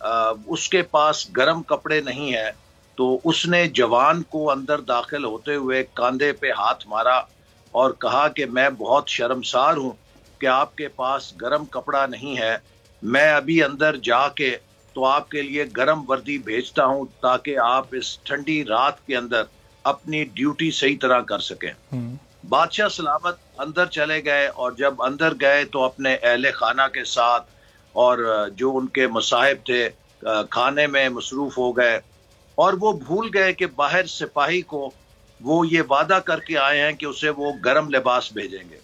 اس کے پاس گرم کپڑے نہیں ہے تو اس نے جوان کو اندر داخل ہوتے ہوئے کاندھے پہ ہاتھ مارا اور کہا کہ میں بہت شرمسار ہوں کہ آپ کے پاس گرم کپڑا نہیں ہے، میں ابھی اندر جا کے تو آپ کے لیے گرم وردی بھیجتا ہوں تاکہ آپ اس ٹھنڈی رات کے اندر اپنی ڈیوٹی صحیح طرح کر سکیں۔ بادشاہ سلامت اندر چلے گئے اور جب اندر گئے تو اپنے اہل خانہ کے ساتھ اور جو ان کے مصاحب تھے کھانے میں مصروف ہو گئے، اور وہ بھول گئے کہ باہر سپاہی کو وہ یہ وعدہ کر کے آئے ہیں کہ اسے وہ گرم لباس بھیجیں گے۔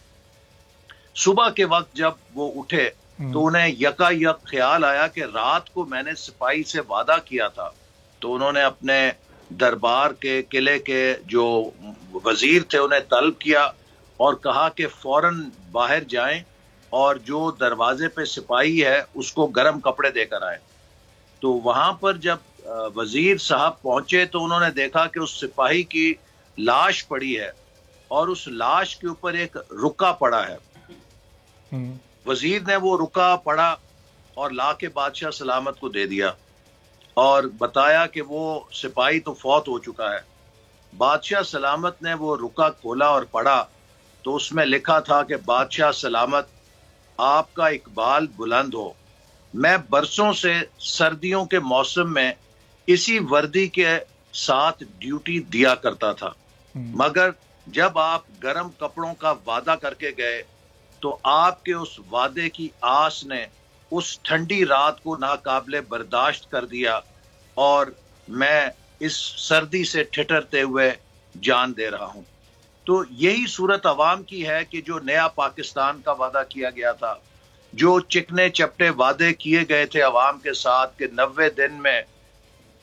صبح کے وقت جب وہ اٹھے تو انہیں یکا یک خیال آیا کہ رات کو میں نے سپاہی سے وعدہ کیا تھا، تو انہوں نے اپنے دربار کے قلعے کے جو وزیر تھے انہیں طلب کیا اور کہا کہ فوراً باہر جائیں اور جو دروازے پہ سپاہی ہے اس کو گرم کپڑے دے کر آئیں۔ تو وہاں پر جب وزیر صاحب پہنچے تو انہوں نے دیکھا کہ اس سپاہی کی لاش پڑی ہے اور اس لاش کے اوپر ایک رکا پڑا ہے۔ وزیر نے وہ رکا پڑا اور لا کے بادشاہ سلامت کو دے دیا اور بتایا کہ وہ سپاہی تو فوت ہو چکا ہے۔ بادشاہ سلامت نے وہ رکا کھولا اور پڑھا تو اس میں لکھا تھا کہ بادشاہ سلامت، آپ کا اقبال بلند ہو، میں برسوں سے سردیوں کے موسم میں اسی وردی کے ساتھ ڈیوٹی دیا کرتا تھا، مگر جب آپ گرم کپڑوں کا وعدہ کر کے گئے تو آپ کے اس وعدے کی آس نے اس ٹھنڈی رات کو ناقابل برداشت کر دیا اور میں اس سردی سے ٹھٹرتے ہوئے جان دے رہا ہوں۔ تو یہی صورت عوام کی ہے کہ جو نیا پاکستان کا وعدہ کیا گیا تھا، جو چکنے چپٹے وعدے کیے گئے تھے عوام کے ساتھ کہ 90 دن میں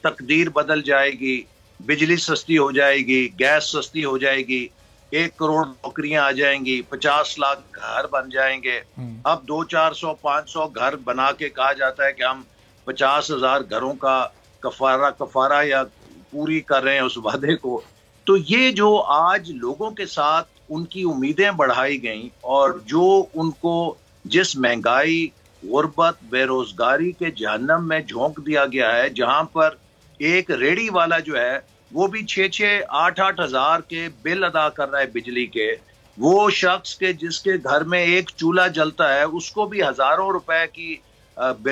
تقدیر بدل جائے گی، بجلی سستی ہو جائے گی، گیس سستی ہو جائے گی، 1 کروڑ نوکریاں آ جائیں گی، 50 لاکھ گھر بن جائیں گے۔ اب 200 400 500 گھر بنا کے کہا جاتا ہے کہ ہم 50,000 گھروں کا کفارہ یا پوری کر رہے ہیں اس وعدے کو۔ تو یہ جو آج لوگوں کے ساتھ ان کی امیدیں بڑھائی گئیں اور جو ان کو جس مہنگائی، غربت، بے روزگاری کے جہنم میں جھونک دیا گیا ہے، جہاں پر ایک ریڑی والا جو ہے وہ بھی 6 8 ہزار کے بل ادا کر رہا ہے بجلی کے، وہ شخص کے جس کے گھر میں ایک چولہا جلتا ہے اس کو بھی ہزاروں روپے کی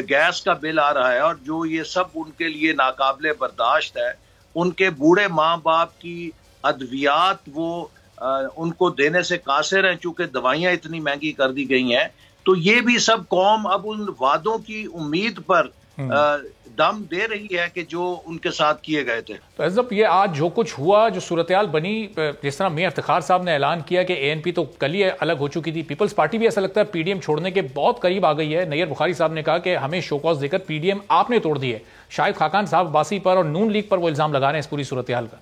گیس کا بل آ رہا ہے، اور جو یہ سب ان کے لیے ناقابل برداشت ہے۔ ان کے بوڑھے ماں باپ کی ادویات وہ ان کو دینے سے قاصر ہیں چونکہ دوائیاں اتنی مہنگی کر دی گئی ہیں۔ تو یہ بھی سب قوم اب ان وعدوں کی امید پر دم دے رہی ہے کہ جو ان کے ساتھ کیے گئے تھے۔ تو عزب یہ آج جو کچھ ہوا، جو صورتحال بنی، جس طرح میاں افتخار صاحب نے اعلان کیا کہ اے این پی تو کل ہی الگ ہو چکی تھی، پیپلز پارٹی بھی ایسا لگتا ہے پی ڈی ایم چھوڑنے کے بہت قریب آ گئی ہے۔ نیر بخاری صاحب نے کہا کہ ہمیں شو کاز دے کر پی ڈی ایم آپ نے توڑ دی ہے۔ شاہد خاقان صاحب عباسی پر اور نون لیگ پر وہ الزام لگا رہے ہیں اس پوری صورتحال کا۔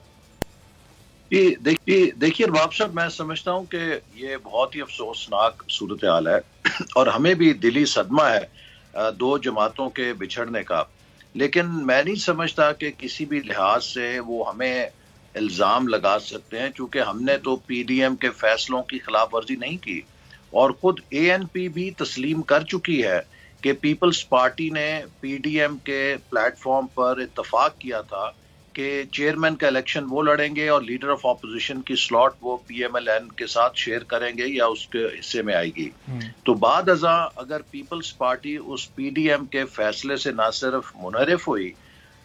دیکھیے رباب صاحب، میں سمجھتا ہوں کہ یہ بہت ہی افسوسناک صورتحال ہے اور ہمیں بھی دلی صدمہ ہے دو جماعتوں کے بچھڑنے کا، لیکن میں نہیں سمجھتا کہ کسی بھی لحاظ سے وہ ہمیں الزام لگا سکتے ہیں، چونکہ ہم نے تو پی ڈی ایم کے فیصلوں کی خلاف ورزی نہیں کی، اور خود اے این پی بھی تسلیم کر چکی ہے کہ پیپلز پارٹی نے پی ڈی ایم کے پلیٹ فارم پر اتفاق کیا تھا کہ چیئرمین کا الیکشن وہ لڑیں گے اور لیڈر آف اپوزیشن کی سلاٹ وہ پی ایم ایل این کے ساتھ شیئر کریں گے یا اس کے حصے میں آئے گی۔ تو بعد ازاں اگر پیپلز پارٹی اس پی ڈی ایم کے فیصلے سے نہ صرف منحرف ہوئی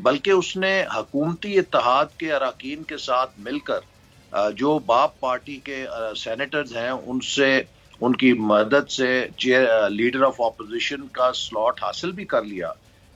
بلکہ اس نے حکومتی اتحاد کے اراکین کے ساتھ مل کر جو باپ پارٹی کے سینیٹرز ہیں ان سے ان کی مدد سے لیڈر آف اپوزیشن کا سلاٹ حاصل بھی کر لیا،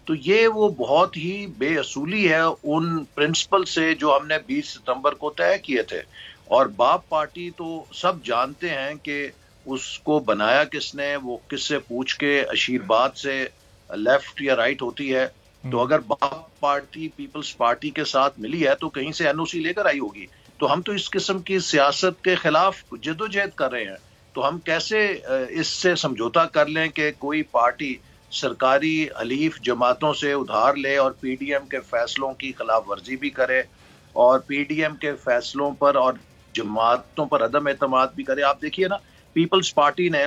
تو یہ وہ بہت ہی بے اصولی ہے ان پرنسپل سے جو ہم نے 20 ستمبر کو طے کیے تھے۔ اور باپ پارٹی تو سب جانتے ہیں کہ اس کو بنایا کس نے، وہ کس سے پوچھ کے اشیر باد سے لیفٹ یا رائٹ ہوتی ہے، تو اگر باپ پارٹی پیپلز پارٹی کے ساتھ ملی ہے تو کہیں سے این او سی لے کر آئی ہوگی۔ تو ہم تو اس قسم کی سیاست کے خلاف جدوجہد کر رہے ہیں، تو ہم کیسے اس سے سمجھوتا کر لیں کہ کوئی پارٹی سرکاری حلیف جماعتوں سے ادھار لے اور پی ڈی ایم کے فیصلوں کی خلاف ورزی بھی کرے اور پی ڈی ایم کے فیصلوں پر اور جماعتوں پر عدم اعتماد بھی کرے۔ آپ دیکھیے نا، پیپلز پارٹی نے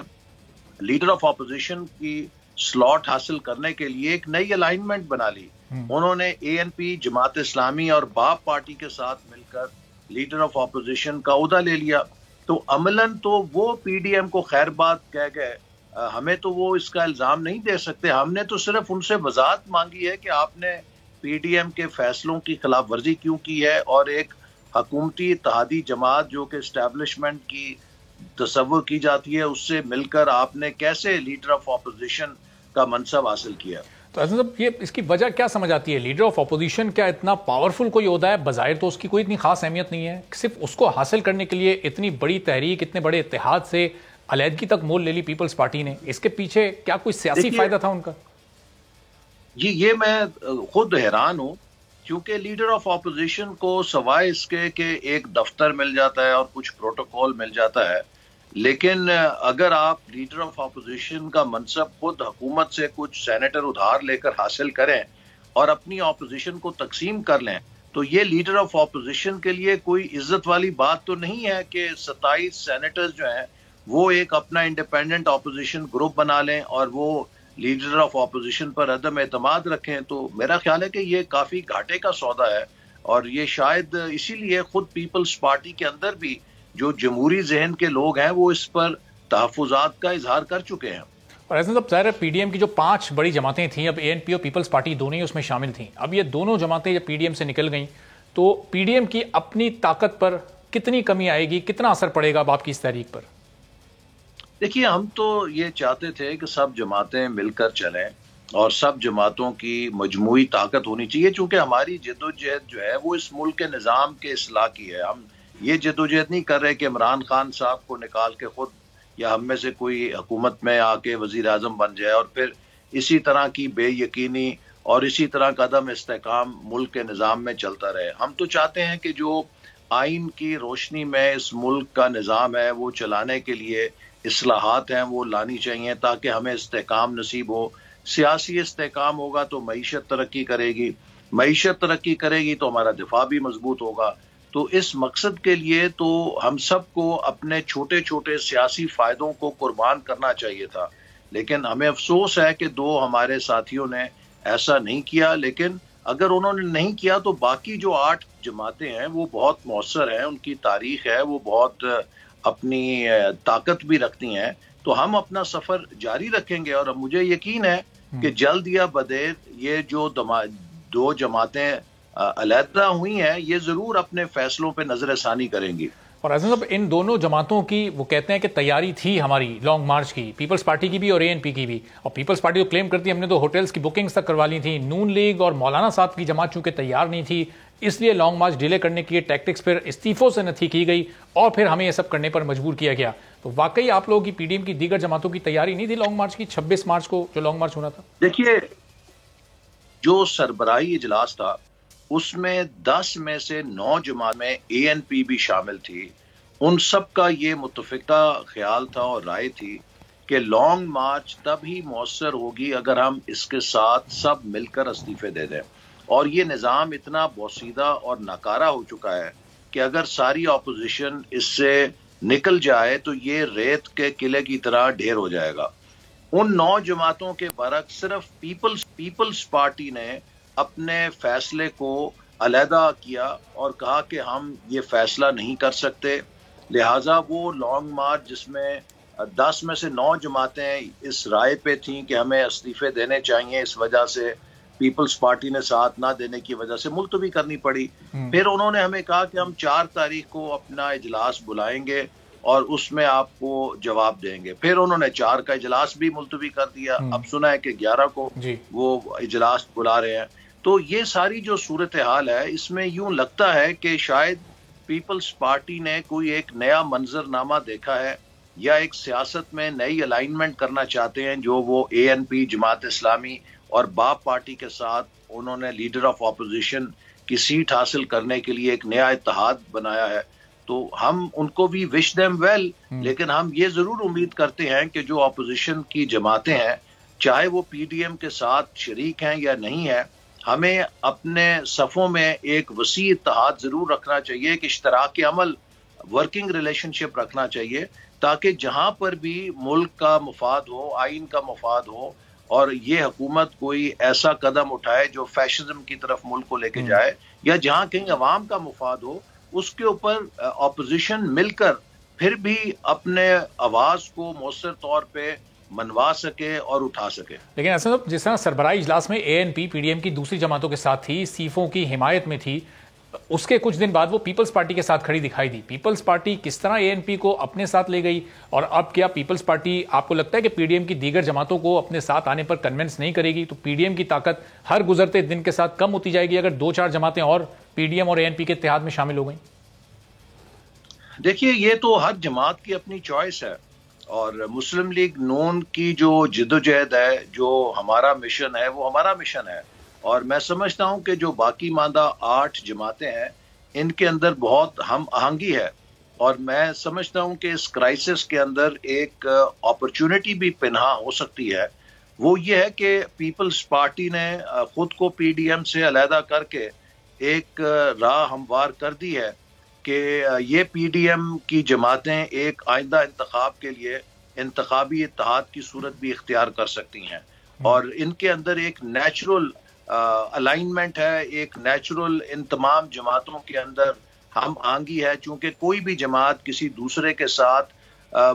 لیڈر آف اپوزیشن کی سلاٹ حاصل کرنے کے لیے ایک نئی الائنمنٹ بنا لی. انہوں نے ANP, جماعت اسلامی اور باپ پارٹی کے ساتھ مل کر لیڈر آف اپوزیشن کا عہدہ لے لیا. تو عملاً تو وہ PDM کو خیر بات کہہ گئے. ہمیں تو وہ اس کا الزام نہیں دے سکتے. ہم نے تو صرف ان سے وضاحت مانگی ہے کہ آپ نے PDM کے فیصلوں کی خلاف ورزی کیوں کی ہے, اور ایک حکومتی اتحادی جماعت جو کہ اسٹیبلشمنٹ کی تصور کی جاتی ہے اس سے مل کر آپ نے کیسے لیڈر آف اپوزیشن کا منصب حاصل کیا. تو اعظم صاحب, یہ اس کی وجہ کیا سمجھ آتی ہے؟ لیڈر آف اپوزیشن کیا اتنا پاورفل کوئی عہدہ ہے؟ بظاہر تو اس کی کوئی اتنی خاص اہمیت نہیں ہے, صرف اس کو حاصل کرنے کے لیے اتنی بڑی تحریک, اتنے بڑے اتحاد سے علیحدگی تک مول لے لی پیپلز پارٹی نے. اس کے پیچھے کیا کوئی سیاسی فائدہ تھا ان کا؟ جی, یہ میں خود حیران ہوں, کیونکہ لیڈر آف اپوزیشن کو سوائے اس کے کہ ایک دفتر مل جاتا ہے اور کچھ پروٹوکول مل جاتا ہے, لیکن اگر آپ لیڈر آف اپوزیشن کا منصب خود حکومت سے کچھ سینیٹر ادھار لے کر حاصل کریں اور اپنی اپوزیشن کو تقسیم کر لیں, تو یہ لیڈر آف اپوزیشن کے لیے کوئی عزت والی بات تو نہیں ہے کہ 27 سینیٹرز جو ہیں وہ ایک اپنا انڈیپینڈنٹ اپوزیشن گروپ بنا لیں اور وہ لیڈر آف اپوزیشن پر عدم اعتماد رکھیں. تو میرا خیال ہے کہ یہ کافی گھاٹے کا سودا ہے, اور یہ شاید اسی لیے خود پیپلز پارٹی کے اندر بھی جو جمہوری ذہن کے لوگ ہیں وہ اس پر تحفظات کا اظہار کر چکے ہیں. اور ایسا صاحب, ظاہر ہے PDM کی جو 5 بڑی جماعتیں تھیں, اب ANP اور پیپلز پارٹی دونوں ہی اس میں شامل تھیں. اب یہ دونوں جماعتیں جب PDM سے نکل گئیں تو PDM کی اپنی طاقت پر کتنی کمی آئے گی, کتنا اثر پڑے گا اب آپ کی اس تحریک پر؟ دیکھیے, ہم تو یہ چاہتے تھے کہ سب جماعتیں مل کر چلیں اور سب جماعتوں کی مجموعی طاقت ہونی چاہیے, چونکہ ہماری جدوجہد جو ہے وہ اس ملک کے نظام کے اصلاح کی ہے. ہم یہ جدوجہد نہیں کر رہے کہ عمران خان صاحب کو نکال کے خود یا ہم میں سے کوئی حکومت میں آ کے وزیر اعظم بن جائے اور پھر اسی طرح کی بے یقینی اور اسی طرح کا عدم استحکام ملک کے نظام میں چلتا رہے. ہم تو چاہتے ہیں کہ جو آئین کی روشنی میں اس ملک کا نظام ہے وہ چلانے کے لیے اصلاحات ہیں وہ لانی چاہیے, تاکہ ہمیں استحکام نصیب ہو. سیاسی استحکام ہوگا تو معیشت ترقی کرے گی, معیشت ترقی کرے گی تو ہمارا دفاع بھی مضبوط ہوگا. تو اس مقصد کے لیے تو ہم سب کو اپنے چھوٹے چھوٹے سیاسی فائدوں کو قربان کرنا چاہیے تھا, لیکن ہمیں افسوس ہے کہ 2 ہمارے ساتھیوں نے ایسا نہیں کیا. لیکن اگر انہوں نے نہیں کیا تو باقی جو 8 جماعتیں ہیں وہ بہت مؤثر ہیں, ان کی تاریخ ہے, وہ بہت اپنی طاقت بھی رکھتی ہیں. تو ہم اپنا سفر جاری رکھیں گے, اور مجھے یقین ہے کہ جلد یا بدیر یہ جو 2 جماعتیں علیحدہ ہوئی ہیں یہ ضرور اپنے فیصلوں پہ نظر ثانی کریں گی. اور اعظم صاحب, ان دونوں جماعتوں کی وہ کہتے ہیں کہ تیاری تھی ہماری لانگ مارچ کی, پیپلز پارٹی کی بھی اور ANP کی بھی. اور پیپلز پارٹی تو کلیم کرتی ہے ہم نے تو ہوٹلز کی بکنگز تک کروا لی تھی. نون لیگ اور مولانا صاحب کی جماعت چونکہ تیار نہیں تھی, اس لیے لانگ مارچ ڈیلے کرنے کی ٹیکٹکس پھر استعفوں سے نہ تھی کی گئی, اور پھر ہمیں یہ سب کرنے پر مجبور کیا گیا. تو واقعی آپ لوگوں کی PDM کی دیگر جماعتوں کی تیاری نہیں تھی لانگ مارچ کی, 26 مارچ کو جو لانگ مارچ ہونا تھا؟ دیکھیے, جو سربراہی اجلاس تھا اس میں 10 میں سے 9 جماعت میں ANP بھی شامل تھی. ان سب کا یہ متفقہ خیال تھا اور رائے تھی کہ لانگ مارچ تب ہی مؤثر ہوگی اگر ہم اس کے ساتھ سب مل کر استعفے دے دیں. اور یہ نظام اتنا بوسیدہ اور ناکارہ ہو چکا ہے کہ اگر ساری اپوزیشن اس سے نکل جائے تو یہ ریت کے قلعے کی طرح ڈھیر ہو جائے گا. ان 9 جماعتوں کے برعکس صرف پیپلز پارٹی نے اپنے فیصلے کو علیحدہ کیا اور کہا کہ ہم یہ فیصلہ نہیں کر سکتے, لہٰذا وہ لانگ مارچ جس میں 10 میں سے 9 جماعتیں اس رائے پہ تھیں کہ ہمیں استعفے دینے چاہیے, اس وجہ سے پیپلز پارٹی نے ساتھ نہ دینے کی وجہ سے ملتوی کرنی پڑی. پھر انہوں نے ہمیں کہا کہ ہم 4 تاریخ کو اپنا اجلاس بلائیں گے اور اس میں آپ کو جواب دیں گے. پھر انہوں نے 4 کا اجلاس بھی ملتوی کر دیا. اب سنا ہے کہ 11 کو وہ اجلاس بلا رہے ہیں. تو یہ ساری جو صورتحال ہے اس میں یوں لگتا ہے کہ شاید پیپلز پارٹی نے کوئی ایک نیا منظر نامہ دیکھا ہے یا ایک سیاست میں نئی الائنمنٹ کرنا چاہتے ہیں جو وہ ANP, جماعت اسلامی اور باپ پارٹی کے ساتھ انہوں نے لیڈر آف اپوزیشن کی سیٹ حاصل کرنے کے لیے ایک نیا اتحاد بنایا ہے. تو ہم ان کو بھی وش دیم ویل, لیکن ہم یہ ضرور امید کرتے ہیں کہ جو اپوزیشن کی جماعتیں ہیں چاہے وہ PDM کے ساتھ شریک ہیں یا نہیں ہیں, ہمیں اپنے صفوں میں ایک وسیع اتحاد ضرور رکھنا چاہیے, ایک اشتراک عمل ورکنگ ریلیشن شپ رکھنا چاہیے, تاکہ جہاں پر بھی ملک کا مفاد ہو, آئین کا مفاد ہو اور یہ حکومت کوئی ایسا قدم اٹھائے جو فیشزم کی طرف ملک کو لے کے جائے، یا جہاں کہیں عوام کا مفاد ہو اس کے اوپر اپوزیشن مل کر پھر بھی اپنے آواز کو مؤثر طور پہ منوا سکے اور اٹھا سکے۔ لیکن ایسا جس طرح سربراہی اجلاس میں A N P P D M کی دوسری جماعتوں کے ساتھ تھی، سیفوں کی حمایت میں تھی، اس کے کچھ دن بعد وہ پیپلز پارٹی کے ساتھ کھڑی دکھائی دی۔ پیپلز پارٹی کس طرح اے این پی کو اپنے ساتھ لے گئی، اور اب کیا پیپلز پارٹی آپ کو لگتا ہے کہ پی ڈی ایم کی دیگر جماعتوں کو اپنے ساتھ آنے پر کنونس نہیں کرے گی؟ تو پی ڈی ایم کی طاقت ہر گزرتے دن کے ساتھ کم ہوتی جائے گی اگر 2-4 جماعتیں اور پی ڈی ایم اور اے این پی کے اتحاد میں شامل ہو گئیں؟ دیکھیے، یہ تو ہر جماعت کی اپنی چوائس ہے، اور مسلم لیگ نون کی جو جدوجہد ہے، جو ہمارا مشن ہے، وہ ہمارا مشن ہے، اور میں سمجھتا ہوں کہ جو باقی ماندہ 8 جماعتیں ہیں ان کے اندر بہت ہم آہنگی ہے، اور میں سمجھتا ہوں کہ اس کرائسس کے اندر ایک اپرچونٹی بھی پنہاں ہو سکتی ہے۔ وہ یہ ہے کہ پیپلز پارٹی نے خود کو پی ڈی ایم سے علیحدہ کر کے ایک راہ ہموار کر دی ہے کہ یہ پی ڈی ایم کی جماعتیں ایک آئندہ انتخاب کے لیے انتخابی اتحاد کی صورت بھی اختیار کر سکتی ہیں، اور ان کے اندر ایک نیچرل الائنمنٹ ہے، ایک نیچرل ان تمام جماعتوں کے اندر ہم آہنگی ہے، چونکہ کوئی بھی جماعت کسی دوسرے کے ساتھ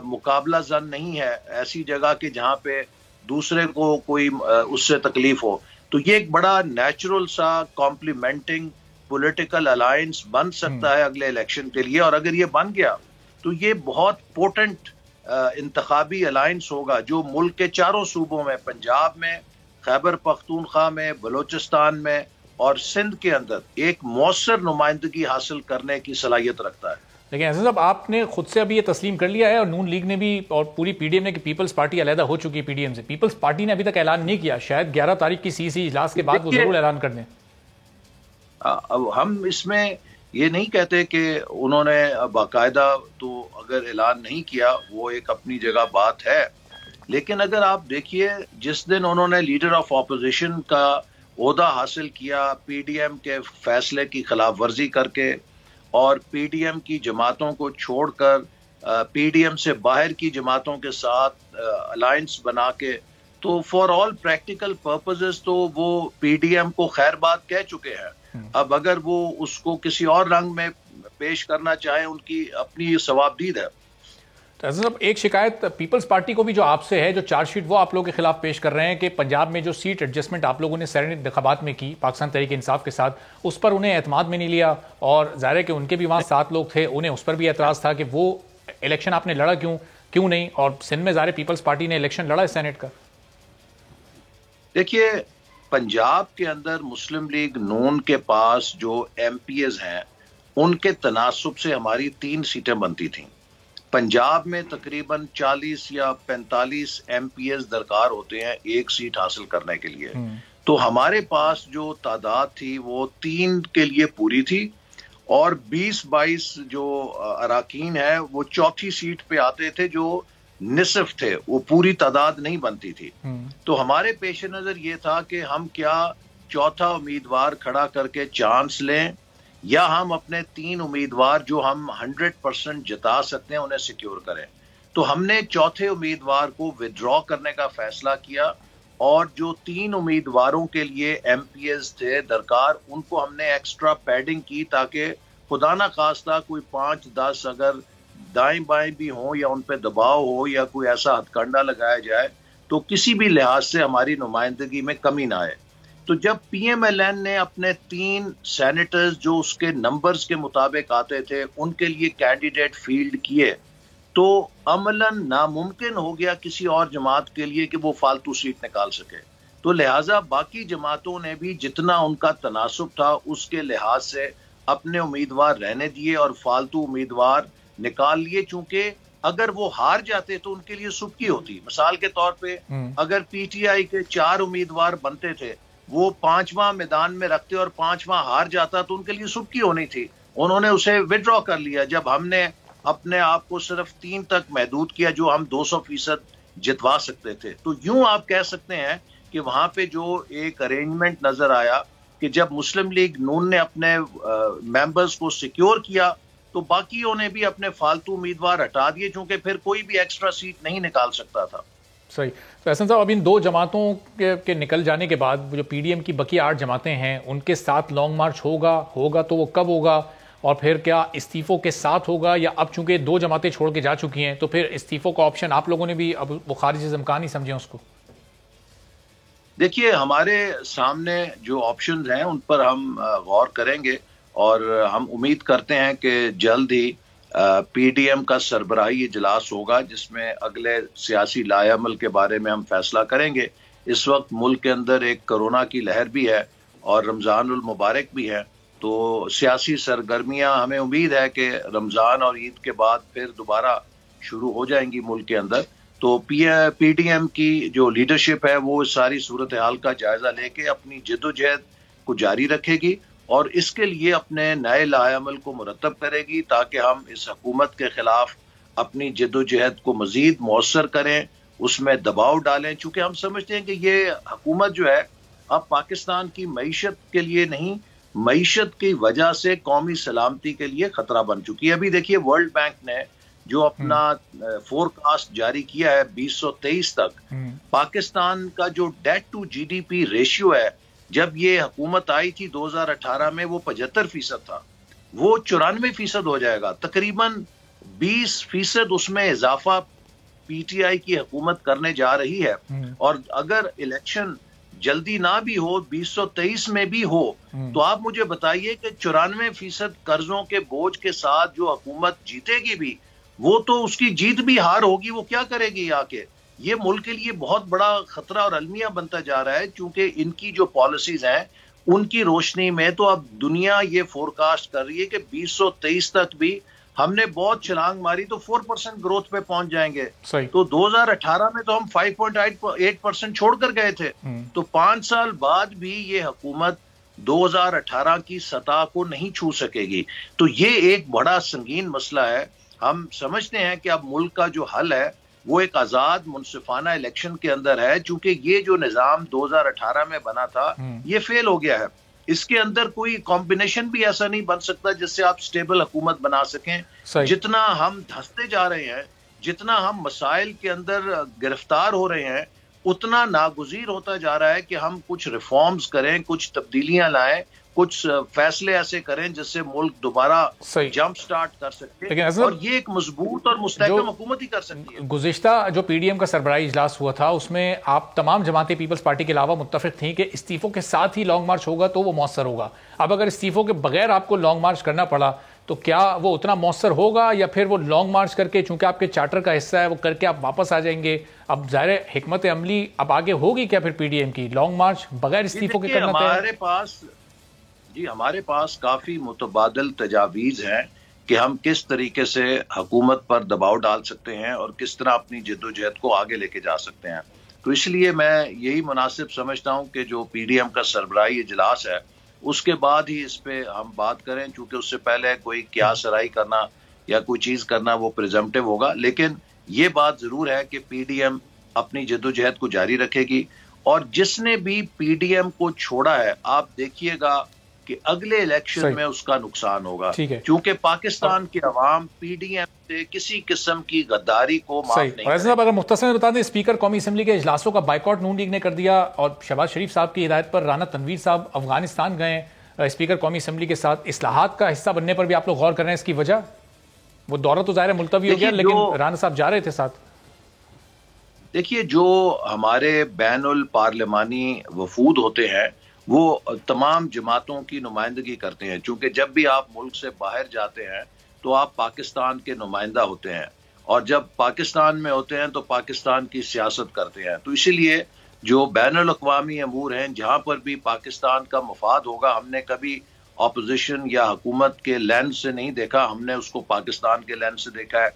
مقابلہ زن نہیں ہے ایسی جگہ کہ جہاں پہ دوسرے کو کوئی اس سے تکلیف ہو۔ تو یہ ایک بڑا نیچرل سا کمپلیمنٹنگ پولیٹیکل الائنس بن سکتا ہے اگلے الیکشن کے لیے، اور اگر یہ بن گیا تو یہ بہت پوٹنٹ انتخابی الائنس ہوگا جو ملک کے چاروں صوبوں میں، پنجاب میں، خیبر پختونخوا میں، بلوچستان میں اور سندھ کے اندر ایک مؤثر نمائندگی حاصل کرنے کی صلاحیت رکھتا ہے۔ لیکن احسن صاحب، آپ نے خود سے ابھی یہ تسلیم کر لیا ہے، اور نون لیگ نے بھی اور پوری پی ڈی ایم نے، کہ پیپلز پارٹی علیحدہ ہو چکی ہے پی ڈی ایم سے۔ پیپلز پارٹی نے ابھی تک اعلان نہیں کیا، شاید 11 تاریخ کی سی اجلاس کے بعد وہ ضرور اعلان کر دیں۔ اب ہم اس میں یہ نہیں کہتے کہ انہوں نے باقاعدہ تو اگر اعلان نہیں کیا، وہ ایک اپنی جگہ بات ہے، لیکن اگر آپ دیکھیے جس دن انہوں نے لیڈر آف اپوزیشن کا عہدہ حاصل کیا پی ڈی ایم کے فیصلے کی خلاف ورزی کر کے، اور پی ڈی ایم کی جماعتوں کو چھوڑ کر پی ڈی ایم سے باہر کی جماعتوں کے ساتھ الائنس بنا کے، تو فار آل پریکٹیکل پرپزز تو وہ پی ڈی ایم کو خیر بات کہہ چکے ہیں۔ اب اگر وہ اس کو کسی اور رنگ میں پیش کرنا چاہیں، ان کی اپنی ثوابدید ہے۔ تو صاحب، ایک شکایت پیپلز پارٹی کو بھی جو آپ سے ہے، جو چارج شیٹ وہ آپ لوگوں کے خلاف پیش کر رہے ہیں کہ پنجاب میں جو سیٹ ایڈجسٹمنٹ آپ لوگوں نے سینیٹ انتخابات میں کی پاکستان تحریک انصاف کے ساتھ، اس پر انہیں اعتماد میں نہیں لیا، اور ظاہر ہے کہ ان کے بھی وہاں 7 لوگ تھے، انہیں اس پر بھی اعتراض تھا کہ وہ الیکشن آپ نے لڑا کیوں نہیں، اور سندھ میں ظاہر پیپلز پارٹی نے الیکشن لڑا ہے سینیٹ کا۔ دیکھیے، پنجاب کے اندر مسلم لیگ نون کے پاس جو ایم پی ایز ہیں، ان کے تناسب سے ہماری 3 سیٹیں بنتی تھیں۔ پنجاب میں تقریباً 40 یا 45 ایم پی ایز درکار ہوتے ہیں ایک سیٹ حاصل کرنے کے لیے، تو ہمارے پاس جو تعداد تھی وہ 3 کے لیے پوری تھی، اور 20-22 جو اراکین ہیں وہ چوتھی سیٹ پہ آتے تھے جو نصف تھے، وہ پوری تعداد نہیں بنتی تھی۔ تو ہمارے پیش نظر یہ تھا کہ ہم کیا چوتھا امیدوار کھڑا کر کے چانس لیں، یا ہم اپنے 3 امیدوار جو ہم 100% جتا سکتے ہیں انہیں سیکیور کریں۔ تو ہم نے چوتھے امیدوار کو ودرا کرنے کا فیصلہ کیا، اور جو 3 امیدواروں کے لیے ایم پی ایز تھے درکار، ان کو ہم نے ایکسٹرا پیڈنگ کی تاکہ خدا نہ خواستہ کوئی 5-10 اگر دائیں بائیں بھی ہوں یا ان پہ دباؤ ہو یا کوئی ایسا ہتھ کنڈا لگایا جائے تو کسی بھی لحاظ سے ہماری نمائندگی میں کمی نہ آئے۔ تو جب پی ایم ایل این نے اپنے 3 سینیٹرز جو اس کے نمبرز کے مطابق آتے تھے ان کے لیے کینڈیڈیٹ فیلڈ کیے، تو عملاً ناممکن ہو گیا کسی اور جماعت کے لیے کہ وہ فالتو سیٹ نکال سکے۔ تو لہٰذا باقی جماعتوں نے بھی جتنا ان کا تناسب تھا اس کے لحاظ سے اپنے امیدوار رہنے دیے اور فالتو امیدوار نکال لیے، چونکہ اگر وہ ہار جاتے تو ان کے لیے سبکی ہوتی۔ مثال کے طور پہ اگر پی ٹی آئی کے 4 امیدوار بنتے تھے، وہ 5واں میدان میں رکھتے اور 5واں ہار جاتا تو ان کے لیے سبکی ہونی تھی، انہوں نے اسے وڈرا کر لیا جب ہم نے اپنے آپ کو صرف 3 تک محدود کیا جو ہم 200% جتوا سکتے تھے۔ تو یوں آپ کہہ سکتے ہیں کہ وہاں پہ جو ایک ارینجمنٹ نظر آیا کہ جب مسلم لیگ نون نے اپنے ممبرز کو سیکیور کیا تو باقیوں نے بھی اپنے فالتو امیدوار ہٹا دیے، چونکہ پھر کوئی بھی ایکسٹرا سیٹ نہیں نکال سکتا تھا۔ صحیح. تو احسن صاحب، اب ان 2 جماعتوں کے نکل جانے کے بعد جو پی ڈی ایم کی بقیہ 8 جماعتیں ہیں ان کے ساتھ لانگ مارچ ہوگا تو وہ کب ہوگا، اور پھر کیا استعفوں کے ساتھ ہوگا، یا اب چونکہ 2 جماعتیں چھوڑ کے جا چکی ہیں تو پھر استعفوں کا آپشن آپ لوگوں نے بھی اب وہ خارج از امکان ہی سمجھیں اس کو؟ دیکھیے، ہمارے سامنے جو آپشنز ہیں ان پر ہم غور کریں گے، اور ہم امید کرتے ہیں کہ جلد ہی پی ڈی ایم کا سربراہی اجلاس ہوگا جس میں اگلے سیاسی لائحہ عمل کے بارے میں ہم فیصلہ کریں گے. اس وقت ملک کے اندر ایک کرونا کی لہر بھی ہے اور رمضان المبارک بھی ہے، تو سیاسی سرگرمیاں ہمیں امید ہے کہ رمضان اور عید کے بعد پھر دوبارہ شروع ہو جائیں گی ملک کے اندر. تو پی ڈی ایم کی جو لیڈرشپ ہے وہ ساری صورتحال کا جائزہ لے کے اپنی جد و جہد کو جاری رکھے گی، اور اس کے لیے اپنے نئے لائحہ عمل کو مرتب کرے گی تاکہ ہم اس حکومت کے خلاف اپنی جد و جہد کو مزید مؤثر کریں، اس میں دباؤ ڈالیں. چونکہ ہم سمجھتے ہیں کہ یہ حکومت جو ہے اب پاکستان کی معیشت کے لیے نہیں، معیشت کی وجہ سے قومی سلامتی کے لیے خطرہ بن چکی ہے. ابھی دیکھیے، ورلڈ بینک نے جو اپنا فور کاسٹ جاری کیا ہے 2023 تک، پاکستان کا جو debt to G D P ratio ہے، جب یہ حکومت آئی تھی 2018 میں وہ 75% تھا، وہ 94% ہو جائے گا. تقریباً 20% اس میں اضافہ پی ٹی آئی کی حکومت کرنے جا رہی ہے. اور اگر الیکشن جلدی نہ بھی ہو، 2023 میں بھی ہو، تو آپ مجھے بتائیے کہ 94% قرضوں کے بوجھ کے ساتھ جو حکومت جیتے گی بھی، وہ تو اس کی جیت بھی ہار ہوگی. وہ کیا کرے گی آ کے؟ یہ ملک کے لیے بہت بڑا خطرہ اور المیہ بنتا جا رہا ہے، کیونکہ ان کی جو پالیسیز ہیں ان کی روشنی میں تو اب دنیا یہ فور کاسٹ کر رہی ہے کہ 2023 تک بھی ہم نے بہت چھلانگ ماری تو 4% گروتھ پہ پہنچ جائیں گے. تو 2018 میں تو ہم 5.8% چھوڑ کر گئے تھے، تو 5 سال بعد بھی یہ حکومت 2018 کی سطح کو نہیں چھو سکے گی. تو یہ ایک بڑا سنگین مسئلہ ہے. ہم سمجھتے ہیں کہ اب ملک کا جو حل ہے وہ ایک آزاد منصفانہ الیکشن کے اندر ہے، چونکہ یہ جو نظام 2018 میں بنا تھا یہ فیل ہو گیا ہے. اس کے اندر کوئی کمبینیشن بھی ایسا نہیں بن سکتا جس سے آپ سٹیبل حکومت بنا سکیں. جتنا ہم دھستے جا رہے ہیں، جتنا ہم مسائل کے اندر گرفتار ہو رہے ہیں، اتنا ناگزیر ہوتا جا رہا ہے کہ ہم کچھ ریفارمز کریں، کچھ تبدیلیاں لائیں، کچھ فیصلے ایسے کریں جس سے ملک دوبارہ جمپ سٹارٹ کر سکتے، اور یہ ایک مضبوط اور مستحکم حکومت ہی کر سکتی ہے. گزشتہ جو پی ڈی ایم کا سربراہی اجلاس ہوا تھا اس میں آپ تمام جماعتیں پیپلز پارٹی کے علاوہ متفق تھیں کہ استعفوں کے ساتھ ہی لانگ مارچ ہوگا تو وہ مؤثر ہوگا. اب اگر استعفوں کے بغیر آپ کو لانگ مارچ کرنا پڑا تو کیا وہ اتنا مؤثر ہوگا، یا پھر وہ لانگ مارچ کر کے، چونکہ آپ کے چارٹر کا حصہ ہے، وہ کر کے آپ واپس آ جائیں گے؟ اب ظاہر حکمت عملی اب آگے ہوگی کیا پھر پی ڈی ایم کی لانگ مارچ بغیر استعفوں کے کرنا؟ ہمارے پاس کافی متبادل تجاویز ہیں کہ ہم کس طریقے سے حکومت پر دباؤ ڈال سکتے ہیں اور کس طرح اپنی جد و جہد کو آگے لے کے جا سکتے ہیں. تو اس لیے میں یہی مناسب سمجھتا ہوں کہ جو پی ڈی ایم کا سربراہی اجلاس ہے اس کے بعد ہی اس پہ ہم بات کریں، چونکہ اس سے پہلے کوئی قیاس سرائی کرنا یا کوئی چیز کرنا وہ پریزمپٹیو ہوگا. لیکن یہ بات ضرور ہے کہ پی ڈی ایم اپنی جد و جہد کو جاری رکھے گی، اور جس نے بھی پی ڈی ایم کو چھوڑا ہے آپ دیکھیے گا کہ اگلے الیکشن میں اس کا نقصان ہوگا، کیونکہ پاکستان کی عوام پی ڈی ایم سے کسی قسم کی غداری کو معاف نہیں کرے. صاحب اگر مختصر بتا دیں، اسپیکر قومی اسمبلی کے اجلاسوں کا بائیکاٹ نون لیگ نے کر دیا، اور شہباز شریف صاحب کی ہدایت پر رانا تنویر صاحب افغانستان گئے اسپیکر قومی اسمبلی کے ساتھ. اصلاحات کا حصہ بننے پر بھی آپ لوگ غور کر رہے ہیں، اس کی وجہ؟ وہ دورہ تو ظاہر ملتوی ہو گیا لیکن رانا صاحب جا رہے تھے ساتھ. دیکھیے، جو ہمارے بین الپارلیمانی وفود ہوتے ہیں وہ تمام جماعتوں کی نمائندگی کرتے ہیں، چونکہ جب بھی آپ ملک سے باہر جاتے ہیں تو آپ پاکستان کے نمائندہ ہوتے ہیں، اور جب پاکستان میں ہوتے ہیں تو پاکستان کی سیاست کرتے ہیں. تو اسی لیے جو بین الاقوامی امور ہیں جہاں پر بھی پاکستان کا مفاد ہوگا، ہم نے کبھی اپوزیشن یا حکومت کے لینس سے نہیں دیکھا، ہم نے اس کو پاکستان کے لینس سے دیکھا ہے.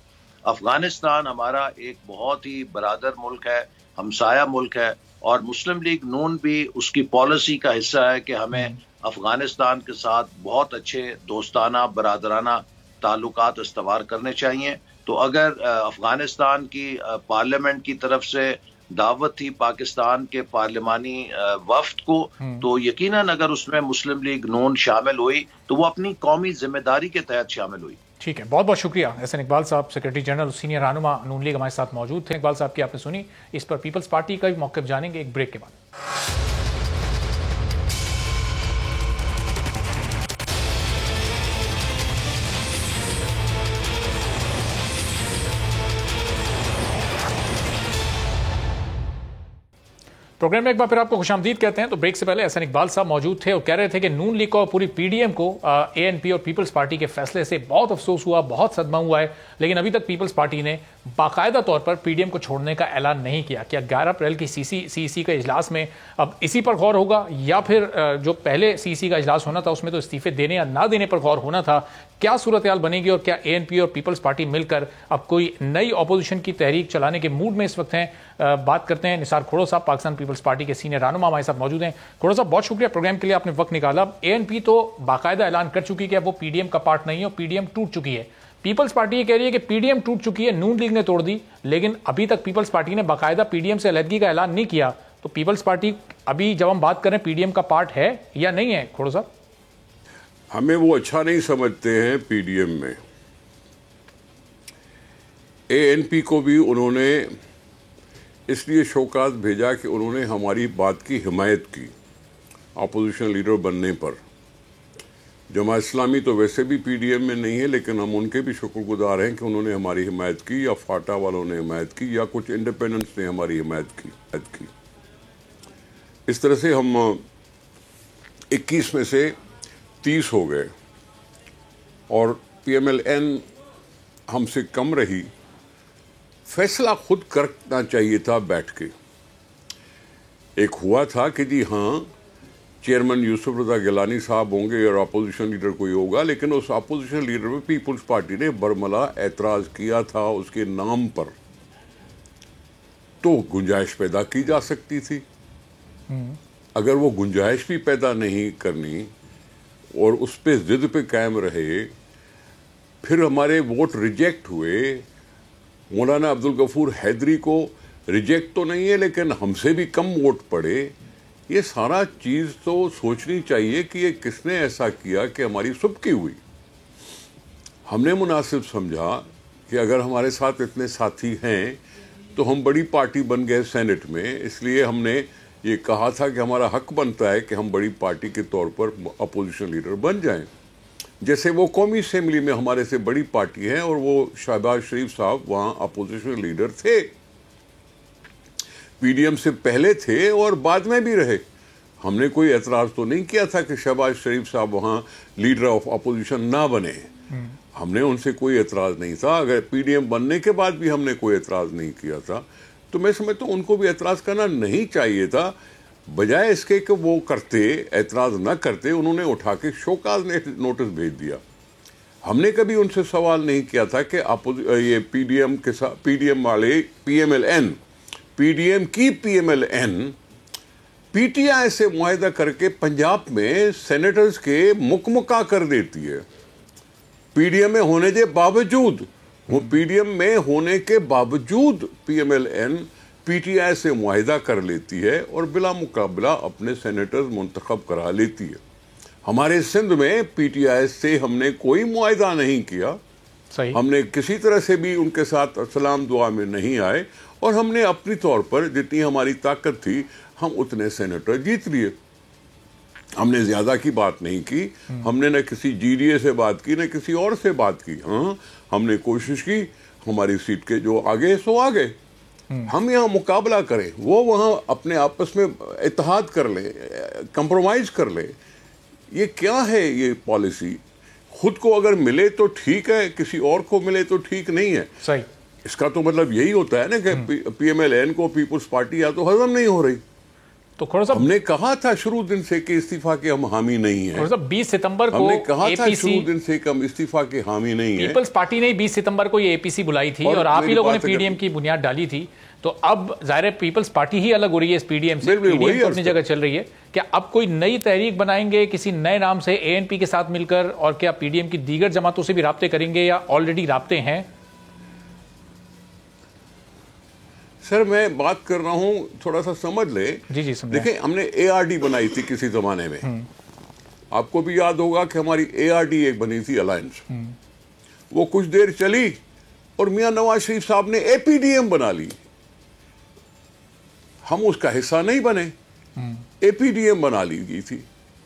افغانستان ہمارا ایک بہت ہی برادر ملک ہے، ہمسایہ ملک ہے، اور مسلم لیگ نون بھی اس کی پالیسی کا حصہ ہے کہ ہمیں افغانستان کے ساتھ بہت اچھے دوستانہ برادرانہ تعلقات استوار کرنے چاہیے. تو اگر افغانستان کی پارلیمنٹ کی طرف سے دعوت تھی پاکستان کے پارلیمانی وفد کو، تو یقیناً اگر اس میں مسلم لیگ نون شامل ہوئی تو وہ اپنی قومی ذمہ داری کے تحت شامل ہوئی۔ ٹھیک ہے، بہت بہت شکریہ احسن اقبال صاحب، سیکرٹری جنرل سینئر رہنما نون لیگ ہمارے ساتھ موجود تھے۔ اقبال صاحب کی آپ نے سنی، اس پر پیپلز پارٹی کا بھی موقف جانیں گے ایک بریک کے بعد۔ پروگرام میں ایک بار پھر آپ کو خوش آمدید کہتے ہیں۔ تو بریک سے پہلے احسن اقبال صاحب موجود تھے اور کہہ رہے تھے کہ نون لیگ کو اور پوری پی ڈی ایم کو اے این پی اور پیپلز پارٹی کے فیصلے سے بہت افسوس ہوا، بہت صدمہ ہوا ہے، لیکن ابھی تک پیپلز پارٹی نے باقاعدہ طور پر پی ڈی ایم کو چھوڑنے کا اعلان نہیں کیا۔ کیا 11 اپریل کی سی سی کا اجلاس میں اب اسی پر غور ہوگا، یا پھر جو پہلے سی کا اجلاس ہونا تھا اس میں تو استعفے دینے یا نہ دینے پر غور ہونا تھا؟ کیا صورتحال بنے گی اور کیا اے این پی اور پیپلز پارٹی مل کر اب کوئی نئی اپوزیشن کی تحریک چلانے کے موڈ میں اس وقت ہیں؟ بات کرتے ہیں نثار کھوڑو صاحب، پاکستان پیپلز پارٹی کے سینئر رہنما ہمارے ساتھ موجود ہیں۔ کھوڑو صاحب بہت شکریہ پروگرام کے لیے، آپ نے وقت نکالا۔ اے این پی تو باقاعدہ اعلان کر چکی کہ وہ پی ڈی ایم کا پارٹ نہیں ہے اور پی ڈی ایم ٹوٹ چکی ہے۔ پیپلز پارٹی یہ کہہ رہی ہے کہ پی ڈی ایم ٹوٹ چکی ہے، نون لیگ نے توڑ دی، لیکن ابھی تک پیپلز پارٹی نے باقاعدہ پی ڈی ایم سے علیحدگی کا اعلان نہیں کیا۔ تو پیپلز پارٹی ابھی جب ہم بات کریں پی ڈی ایم کا پارٹ ہے یا نہیں ہے کھوڑو صاحب؟ ہمیں وہ اچھا نہیں سمجھتے ہیں پی ڈی ایم میں۔ اے این پی کو بھی انہوں نے اس لیے شوکات بھیجا کہ انہوں نے ہماری بات کی حمایت کی اپوزیشن لیڈر بننے پر۔ جماعت اسلامی تو ویسے بھی پی ڈی ایم میں نہیں ہے، لیکن ہم ان کے بھی شکر گزار ہیں کہ انہوں نے ہماری حمایت کی، یا فاٹا والوں نے حمایت کی، یا کچھ انڈیپینڈنٹس نے ہماری حمایت کی۔ اس طرح سے ہم 21 میں سے 30 ہو گئے اور پی ایم ایل این ہم سے کم رہی۔ فیصلہ خود کرنا چاہیے تھا بیٹھ کے۔ ایک ہوا تھا کہ جی ہاں چیئرمین یوسف رضا گیلانی صاحب ہوں گے اور اپوزیشن لیڈر کوئی ہوگا، لیکن اس اپوزیشن لیڈر میں پیپلز پارٹی نے برملا اعتراض کیا تھا اس کے نام پر، تو گنجائش پیدا کی جا سکتی تھی۔ اگر وہ گنجائش بھی پیدا نہیں کرنی اور اس پہ ضد پہ قائم رہے، پھر ہمارے ووٹ ریجیکٹ ہوئے۔ مولانا عبدالغفور حیدری کو ریجیکٹ تو نہیں ہے لیکن ہم سے بھی کم ووٹ پڑے۔ یہ سارا چیز تو سوچنی چاہیے کہ یہ کس نے ایسا کیا کہ ہماری سبکی ہوئی۔ ہم نے مناسب سمجھا کہ اگر ہمارے ساتھ اتنے ساتھی ہیں تو ہم بڑی پارٹی بن گئے سینٹ میں، اس لیے ہم نے یہ کہا تھا کہ ہمارا حق بنتا ہے کہ ہم بڑی پارٹی کے طور پر اپوزیشن لیڈر بن جائیں، جیسے وہ قومی اسمبلی میں ہمارے سے بڑی پارٹی ہے اور وہ شہباز شریف صاحب وہاں اپوزیشن لیڈر تھے، پی ڈی ایم سے پہلے تھے اور بعد میں بھی رہے۔ ہم نے کوئی اعتراض تو نہیں کیا تھا کہ شہباز شریف صاحب وہاں لیڈر آف اپوزیشن نہ بنے، ہم نے ان سے کوئی اعتراض نہیں تھا۔ اگر پی ڈی ایم بننے کے بعد بھی ہم نے کوئی اعتراض نہیں کیا تھا، تو میں سمجھتا ہوں ان کو بھی اعتراض کرنا نہیں چاہیے تھا۔ بجائے اس کے کہ وہ کرتے اعتراض نہ کرتے، انہوں نے اٹھا کے شوکاز نوٹس بھیج دیا۔ ہم نے کبھی ان سے سوال نہیں کیا تھا کہ یہ پی ڈی ایم کے ساتھ پی ڈی ایم والے P M L N, P D M کی P M L N P T I سے معاہدہ کر کے پنجاب میں سینیٹرز کے مکمکا کر دیتی ہے، پی ڈی ایم میں ہونے کے باوجود، وہ پی ڈی ایم میں ہونے کے باوجود P M L N P T I سے معاہدہ کر لیتی ہے اور بلا مقابلہ اپنے سینیٹرز منتخب کرا لیتی ہے۔ ہمارے سندھ میں پی ٹی آئی سے ہم نے کوئی معاہدہ نہیں کیا، ہم نے کسی طرح سے بھی ان کے ساتھ سلام دعا میں نہیں آئے، اور ہم نے اپنی طور پر جتنی ہماری طاقت تھی ہم اتنے سینیٹر جیت لیے۔ ہم نے زیادہ کی بات نہیں کی، ہم نے نہ کسی جی ڈی اے سے بات کی نہ کسی اور سے بات کی۔ ہاں ہم نے کوشش کی ہماری سیٹ کے جو آگے سو آگے، ہم یہاں مقابلہ کریں، وہ وہاں اپنے آپس میں اتحاد کر لیں، کمپرومائز کر لیں۔ یہ کیا ہے یہ پالیسی؟ خود کو اگر ملے تو ٹھیک ہے، کسی اور کو ملے تو ٹھیک نہیں ہے۔ صحیح، اس کا تو مطلب یہی ہوتا ہے نا کہ پی ایم ایل این کو پیپلز پارٹی یا تو ہضم نہیں ہو رہی۔ تو کھوڑا صاحب ہم نے کہا تھا شروع دن سے کہ استعفیٰ کے ہم حامی نہیں ہیں۔ 20 ستمبر کو ہم نے کہا اے تھا پی شروع سی دن سے کہ ہم استعفیٰ کے حامی نہیں ہیں۔ پیپلز پارٹی نے 20 ستمبر کو یہ اے پی سی بلائی تھی اور آپ ہی لوگوں نے پی ڈی ایم کی بنیاد ڈالی تھی، تو اب ظاہر ہے پیپلز پارٹی ہی الگ ہو رہی ہے اس پی ڈی ایم سے، پی ڈی ایم تو اپنی جگہ چل رہی ہے۔ کیا اب کوئی نئی تحریک بنائیں گے کسی نئے نام سے اے این پی کے ساتھ مل کر، اور کیا پی ڈی ایم کی دیگر جماعتوں سے بھی رابطے کریں گے یا آلریڈی رابطے ہیں؟ سر میں بات کر رہا ہوں، تھوڑا سا سمجھ لے. جی جی سمجھیں. دیکھیں ہم نے ARD بنائی تھی کسی زمانے میں، آپ کو بھی یاد ہوگا کہ ہماری ARD ایک بنی تھی الائنس، وہ کچھ دیر چلی اور میاں نواز شریف صاحب نے APDM بنا لی. ہم اس کا حصہ نہیں بنے، APDM بنا لی گئی تھی.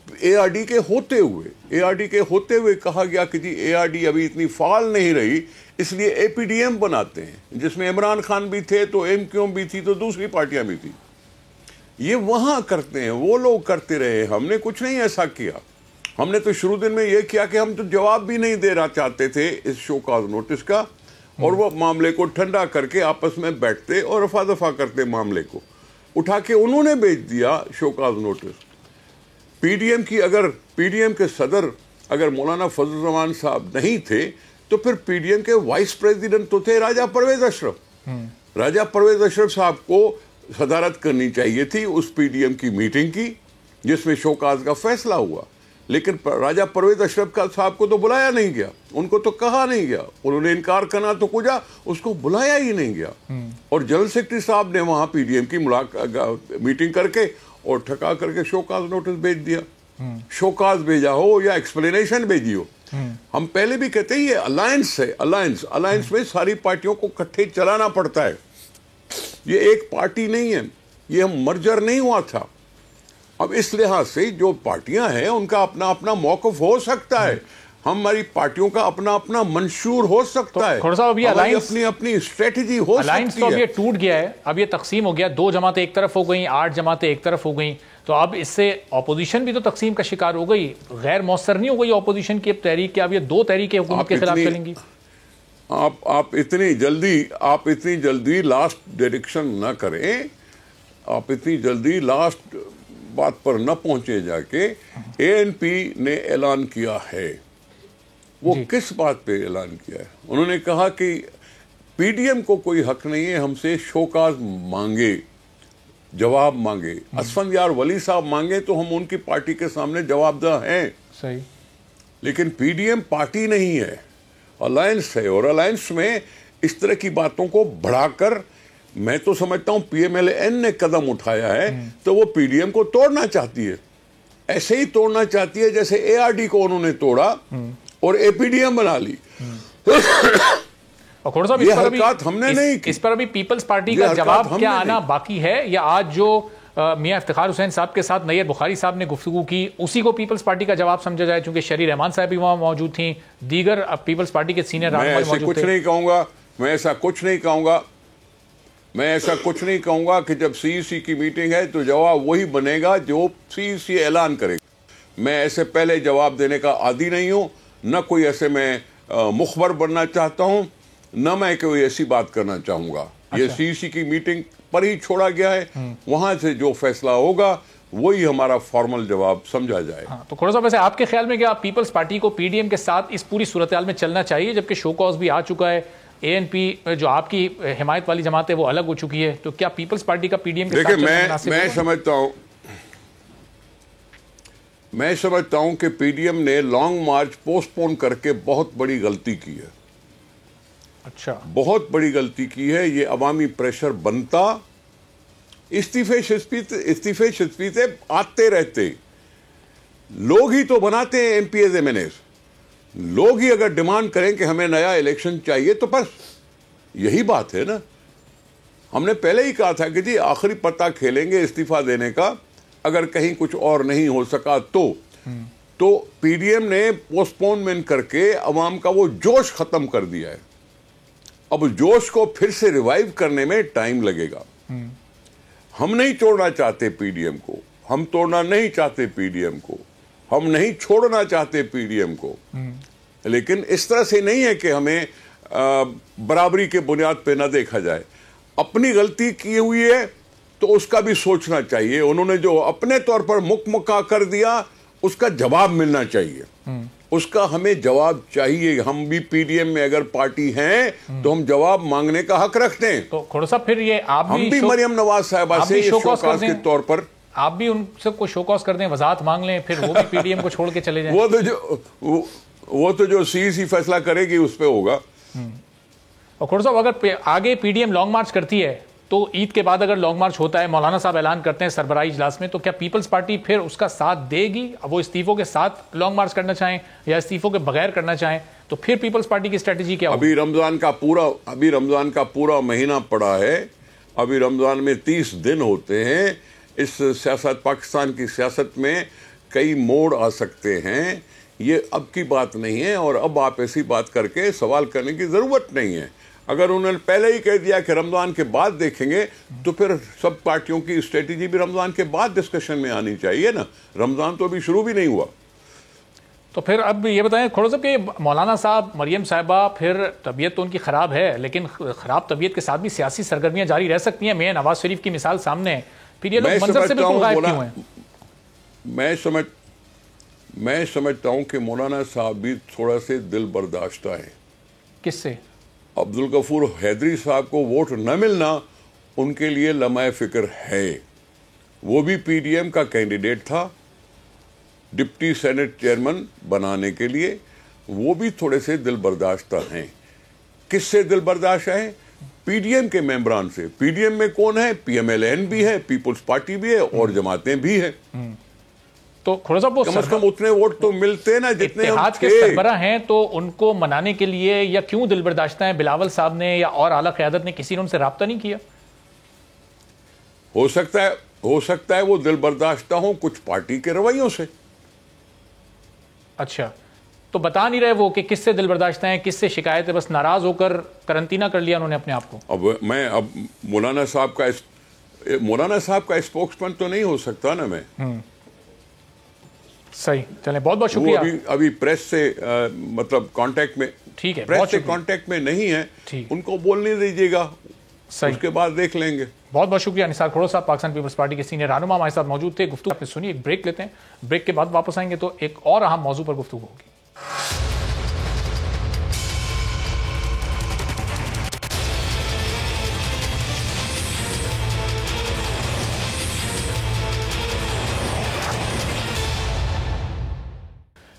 ARD کے ہوتے ہوئے کہا گیا کہ جی ARD ابھی اتنی فعال نہیں رہی، اس لیے APDM بناتے ہیں، جس میں عمران خان بھی تھے تو MQM بھی تھی تو دوسری پارٹیاں بھی تھی. یہ وہاں کرتے ہیں، وہ لوگ کرتے رہے، ہم نے کچھ نہیں ایسا کیا. ہم نے تو شروع دن میں یہ کیا کہ ہم تو جواب بھی نہیں دینا چاہتے تھے اس شو کاز نوٹس کا، اور وہ معاملے کو ٹھنڈا کر کے آپس میں بیٹھتے اور رفع دفع کرتے. معاملے کو اٹھا کے انہوں نے بھیج دیا show cause notice. P D M کے صدر اگر مولانا فضل الرحمان صاحب نہیں تھے تو پھر پی ڈی ایم کے وائس پریزیڈنٹ تو تھے راجہ پرویز اشرف. راجہ پرویز اشرف صاحب کو صدارت کرنی چاہیے تھی اس پی ڈی ایم کی میٹنگ کی جس میں شوکاز کا فیصلہ ہوا، لیکن راجہ پرویز اشرف صاحب کو تو بلایا نہیں گیا، ان کو تو کہا نہیں گیا، انہوں نے انکار کرنا تو کجا، اس کو بلایا ہی نہیں گیا. اور جنرل سیکرٹری صاحب نے وہاں پی ڈی ایم کی میٹنگ کر کے اور ٹھکا کر کے شوکاز نوٹس بھیج دیا. شوکاز بھیجا ہو یا ایکسپلینیشن بھیجی ہو. ہم پہلے بھی کہتے ہیں یہ الائنس ہے، الائنس میں ساری پارٹیوں کو اکٹھے چلانا پڑتا ہے. یہ ایک پارٹی نہیں ہے، یہ ہم مرجر نہیں ہوا تھا. اب اس لحاظ سے جو پارٹیاں ہیں ان کا اپنا اپنا موقف ہو سکتا ہے، ہماری پارٹیوں کا اپنا اپنا منشور ہو سکتا ہے، اپنی اپنی اسٹریٹجی ہو سکتی ہے. الائنس تو اب یہ ٹوٹ گیا ہے، اب یہ تقسیم ہو گیا، 2 جماعتیں ایک طرف ہو گئیں، 8 جماعتیں ایک طرف ہو گئیں. تو اب اس سے اپوزیشن بھی تو تقسیم کا شکار ہو گئی، غیر مؤثر نہیں ہو گئی اپوزیشن کی اب تحریک کہ اب یہ 2 تحریکیں حکومت کے خلاف چلیں گی. آپ اتنی جلدی لاسٹ ڈائریکشن نہ کریں، آپ اتنی جلدی لاسٹ بات پر نہ پہنچے جا کے. ANP نے اعلان کیا ہے، وہ کس بات پہ اعلان کیا ہے؟ انہوں نے کہا کہ پی ڈی ایم کو کوئی حق نہیں ہے ہم سے شوکاز مانگے، جواب مانگے. اسفندیار ولی صاحب مانگے تو ہم ان کی پارٹی کے سامنے جواب دہ ہیں. صحیح. لیکن پی ڈی ایم پارٹی نہیں ہے، الائنس ہے، اور الائنس میں اس طرح کی باتوں کو بڑھا کر میں تو سمجھتا ہوں PMLN نے قدم اٹھایا ہے تو وہ پی ڈی ایم کو توڑنا چاہتی ہے. ایسے ہی توڑنا چاہتی ہے جیسے ARD کو انہوں نے توڑا اور APDM بنا لی. یہ حرکات ہم نے نہیں کی. اس پر ابھی پیپلز پارٹی کا جواب کیا آنا باقی ہے، یا آج جو میاں افتخار حسین صاحب کے ساتھ نیئر بخاری صاحب نے گفتگو کی اسی کو پیپلز پارٹی کا جواب سمجھا جائے؟ چونکہ شری رحمان صاحب بھی وہاں موجود تھیں، دیگر پیپلز پارٹی کے سینئر رہنما موجود تھے. میں ایسا کچھ نہیں کہوں گا کہ جب CEC کی میٹنگ ہے تو جواب وہی بنے گا جو CEC اعلان کرے گا. میں ایسے پہلے جواب دینے کا عادی نہیں ہوں، نہ کوئی ایسے میں مخبر بننا چاہتا ہوں، نہ میں کوئی ایسی بات کرنا چاہوں گا. یہ CEC کی میٹنگ پر ہی چھوڑا گیا ہے، وہاں سے جو فیصلہ ہوگا وہی ہمارا فارمل جواب سمجھا جائے. تو کھوڑا صاحب ویسے آپ کے خیال میں کیا پیپلز پارٹی کو PDM کے ساتھ اس پوری صورتحال میں چلنا چاہیے، جبکہ شو کاز بھی آ چکا ہے، ANP جو آپ کی حمایت والی جماعت ہے وہ الگ ہو چکی ہے، تو کیا پیپلز پارٹی کا PDM کے ساتھ چلنا مناسب ہے؟ میں سمجھتا ہوں کہ PDM نے لانگ مارچ پوسٹ پون کر کے بہت بڑی غلطی کی ہے. اچھا، بہت بڑی غلطی کی ہے. یہ عوامی پریشر بنتا، استعفے شسپیتے آتے رہتے، لوگ ہی تو بناتے ہیں MPs MNAs. لوگ ہی اگر ڈیمانڈ کریں کہ ہمیں نیا الیکشن چاہیے تو بس یہی بات ہے نا. ہم نے پہلے ہی کہا تھا کہ جی آخری پتہ کھیلیں گے استعفیٰ دینے کا، اگر کہیں کچھ اور نہیں ہو سکا تو PDM نے پوسٹ پونمنٹ کر کے عوام کا وہ جوش ختم کر دیا ہے. اب جوش کو پھر سے ریوائیو کرنے میں ٹائم لگے گا. ہم نہیں چھوڑنا چاہتے PDM کو، ہم توڑنا نہیں چاہتے PDM کو، ہم نہیں چھوڑنا چاہتے PDM کو، لیکن اس طرح سے نہیں ہے کہ ہمیں برابری کے بنیاد پہ نہ دیکھا جائے. اپنی غلطی کی ہوئی ہے تو اس کا بھی سوچنا چاہیے. انہوں نے جو اپنے طور پر مکا کر دیا اس کا جواب ملنا چاہیے، اس کا ہمیں جواب چاہیے. ہم بھی PDM میں اگر پارٹی ہیں تو ہم جواب مانگنے کا حق رکھتے ہیں. تو کھوڑا صاحب پھر یہ ہم بھی مریم نواز صاحبہ سے شوکاز کے طور پر آپ بھی ان سب کو شوکاز کر دیں، وضاحت مانگ لیں، پھر وہ بھی PDM کو چھوڑ کے چلے جائیں. وہ تو جو CEC فیصلہ کرے گی اس پہ ہوگا. اور کھوڑا صاحب اگر آگے PDM لانگ مارچ کرتی ہے تو عید کے بعد اگر لانگ مارچ ہوتا ہے, مولانا صاحب اعلان کرتے ہیں سربراہی اجلاس میں, تو کیا پیپلز پارٹی پھر اس کا ساتھ دے گی؟ وہ استعفوں کے ساتھ لانگ مارچ کرنا چاہیں یا استعفوں کے بغیر کرنا چاہیں, تو پھر پیپلز پارٹی کی اسٹریٹجی کیا ہوگی؟ ابھی رمضان کا پورا مہینہ پڑا ہے, ابھی رمضان میں 30 دن ہوتے ہیں. اس سیاست, پاکستان کی سیاست میں کئی موڑ آ سکتے ہیں, یہ اب کی بات نہیں ہے, اور اب آپ ایسی بات کر کے سوال کرنے کی ضرورت نہیں ہے. اگر انہوں نے پہلے ہی کہہ دیا کہ رمضان کے بعد دیکھیں گے, تو پھر سب پارٹیوں کی اسٹریٹجی بھی رمضان کے بعد ڈسکشن میں آنی چاہیے نا. رمضان تو ابھی شروع بھی نہیں ہوا. تو پھر اب یہ بتائیں کھڑو صاحب کہ مولانا صاحب, مریم صاحبہ, پھر طبیعت تو ان کی خراب ہے, لیکن خراب طبیعت کے ساتھ بھی سیاسی سرگرمیاں جاری رہ سکتی ہیں. میں نواز شریف کی مثال سامنے ہے, پھر یہ لوگ منظر سے بالکل غائب کیوں ہیں؟ میں سمجھتا ہوں کہ مولانا صاحب بھی تھوڑا سے دل برداشتہ ہیں. کس سے؟ عبدالغفور حیدری صاحب کو ووٹ نہ ملنا ان کے لیے لمحہ فکر ہے. وہ بھی پی ڈی ایم کا کینڈیڈیٹ تھا ڈپٹی سینٹ چیئرمین بنانے کے لیے. وہ بھی تھوڑے سے دل برداشتہ ہیں. کس سے دل برداشتہ ہیں؟ پی ڈی ایم کے ممبران سے. پی ڈی ایم میں کون ہے؟ پی ایم ایل این بھی ہے, پیپلز پارٹی بھی ہے, اور جماعتیں بھی ہیں. تو کھڑو صاحب کم از کم اتنے ووٹ تو ملتے نا جتنے اتحاد کے سربراہ ہیں, تو ان کو منانے کے لیے یا کیوں دل برداشتہ ہیں؟ بلاول صاحب نے یا اور اعلیٰ قیادت نے کسی نے ان سے رابطہ نہیں کیا؟ ہو سکتا ہے وہ دل برداشتہ ہوں کچھ پارٹی کے رویوں سے. اچھا, تو بتا نہیں رہے وہ کہ کس سے دل برداشتہ ہیں, کس سے شکایت ہے, بس ناراض ہو کر کرنطینہ کر لیا انہوں نے اپنے آپ کو. اب مولانا صاحب کا اسپوکس مین تو نہیں ہو سکتا نا میں. صحیح, چلیں بہت بہت شکریہ. ابھی پریس سے مطلب کانٹیکٹ میں, ٹھیک ہے, پریس سے کانٹیکٹ میں نہیں ہے, ان کو بولنے دیجیے گا, اس کے بعد دیکھ لیں گے. بہت بہت شکریہ نثار کھڑو صاحب, پاکستان پیپلز پارٹی کے سینئر رہنما ہمارے ساتھ موجود تھے. گفتگو آپ نے سنی, ایک بریک لیتے ہیں, بریک کے بعد واپس آئیں گے تو ایک اور اہم موضوع پر گفتگو ہوگی.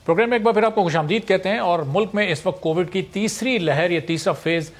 پروگرام میں ایک بار پھر آپ کو خوش آمدید کہتے ہیں. اور ملک میں اس وقت کووڈ کی تیسری لہر یا تیسرا فیز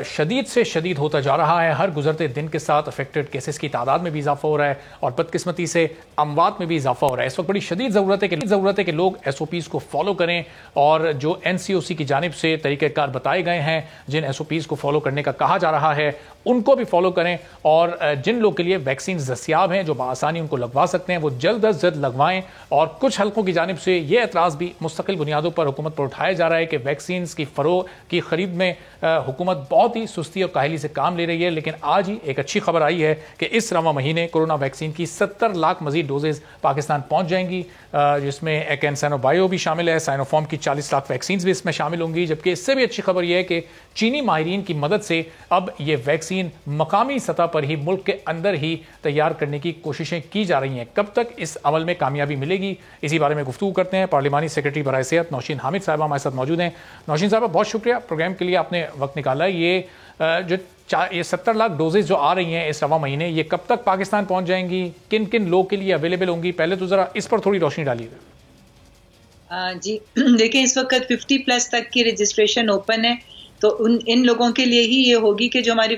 شدید سے شدید ہوتا جا رہا ہے. ہر گزرتے دن کے ساتھ افیکٹڈ کیسز کی تعداد میں بھی اضافہ ہو رہا ہے, اور بدقسمتی سے اموات میں بھی اضافہ ہو رہا ہے. اس وقت بڑی شدید ضرورت ہے کہ لوگ ایس او پیز کو فالو کریں, اور جو این سی او سی کی جانب سے طریقہ کار بتائے گئے ہیں, جن ایس او پیز کو فالو کرنے کا کہا جا رہا ہے, ان کو بھی فالو کریں. اور جن لوگ کے لیے ویکسینز دستیاب ہیں, جو بآسانی ان کو لگوا سکتے ہیں, وہ جلد از جلد لگوائیں. اور کچھ حلقوں کی جانب سے یہ اعتراض بھی مستقل بنیادوں پر حکومت پر اٹھایا جا رہا ہے کہ ویکسینز کی فروغ کی خرید میں حکومت بہت ہی سستی اور کاہلی سے کام لے رہی ہے. لیکن آج ہی ایک اچھی خبر آئی ہے کہ اس رواں مہینے کورونا ویکسین کی 70 لاکھ مزید ڈوزز پاکستان پہنچ جائیں گی, جس میں کینسینو بایو بھی شامل ہے, سائنو فارم کی 40 لاکھ ویکسینز بھی اس میں شامل ہوں گی. جبکہ اس سے بھی اچھی خبر یہ ہے کہ چینی ماہرین کی مدد سے اب یہ ویکسین مقامی سطح پر ہی ملک کے اندر ہی تیار کرنے کی کوششیں کی جا رہی ہیں. کب تک اس عمل میں کامیابی ملے گی, اسی بارے میں گفتگو کرتے ہیں. پارلیمانی سیکرٹری برائے صحت نوشین حامد صاحبہ ہمارے ساتھ موجود ہیں. نوشین صاحبہ بہت شکریہ, پروگرام کے لیے آپ نے وقت نکالا. یہ جو 70 لاکھ ڈوزز جو آ رہی ہیں اس رواں مہینے, یہ کب تک پاکستان پہنچ جائیں گی, کن کن لوگ کے لیے اویلیبل ہوں گی؟ پہلے تو ذرا اس پر تھوڑی روشنی ڈالیے گا. جی دیکھیں, اس وقت 50+ تک کی رجسٹریشن اوپن ہے, تو ان لوگوں کے لیے ہی یہ ہوگی کہ جو ہماری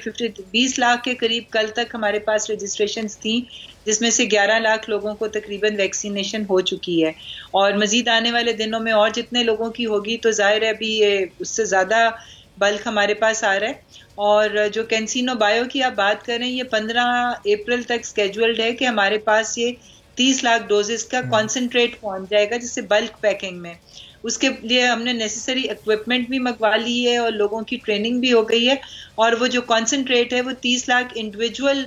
20 لاکھ کے قریب کل تک ہمارے پاس رجسٹریشنز تھیں, جس میں سے 11 لاکھ لوگوں کو تقریباً ویکسینیشن ہو چکی ہے. اور مزید آنے والے دنوں میں اور جتنے لوگوں کی ہوگی تو ظاہر ہے ابھی یہ اس سے زیادہ بلک ہمارے پاس آ رہا ہے. اور جو کینسینو بایو کی آپ بات کریں, یہ 15 اپریل تک سکیجولڈ ہے کہ ہمارے پاس یہ 30 لاکھ ڈوزز کا کانسنٹریٹ پہنچ جائے گا, جس سے بلک پیکنگ میں. اس کے لیے ہم نے نیسیسری اکوپمنٹ بھی منگوا لی ہے اور لوگوں کی ٹریننگ بھی ہو گئی ہے. اور وہ جو کانسنٹریٹ ہے وہ 30 لاکھ انڈیویجول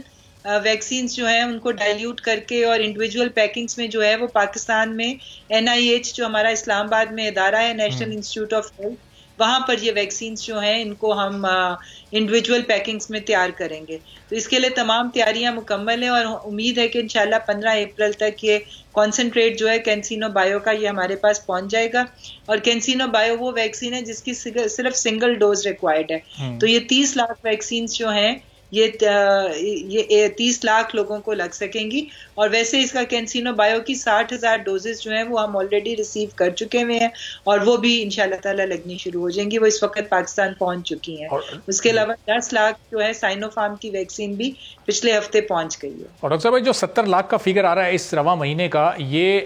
ویکسینز جو ہیں ان کو ڈائلیوٹ کر کے اور انڈیویجول پیکنگز میں جو ہے وہ پاکستان میں NIH جو ہمارا اسلام آباد میں ادارہ ہے, نیشنل انسٹیٹیوٹ آف ہیلتھ, وہاں پر یہ ویکسینز جو ہیں ان کو ہم انڈیویجول پیکنگز میں تیار کریں گے. تو اس کے لیے تمام تیاریاں مکمل ہیں, اور امید ہے کہ انشاءاللہ 15 اپریل تک یہ کانسنٹریٹ جو ہے کینسینو بایو کا یہ ہمارے پاس پہنچ جائے گا. اور کینسینو بایو وہ ویکسین ہے جس کی صرف سنگل ڈوز ریکوائرڈ ہے. تو یہ 30 لاکھ ویکسینز جو ہیں یہ 30 لاکھ لوگوں کو لگ سکیں گی. اور ویسے اس کا کینسینو بایو کی 60,000 ڈوزز جو ہیں وہ ہم آلریڈی ریسیو کر چکے ہوئے ہیں, اور وہ بھی انشاءاللہ تعالیٰ لگنی شروع ہو جائیں گی. وہ اس وقت پاکستان پہنچ چکی ہیں. اس کے علاوہ 10 لاکھ جو ہے سائنو فارم کی ویکسین بھی پچھلے ہفتے پہنچ گئی ہے. اور ڈاکٹر صاحب جو 70 لاکھ کا فگر آ رہا ہے اس رواں مہینے کا, یہ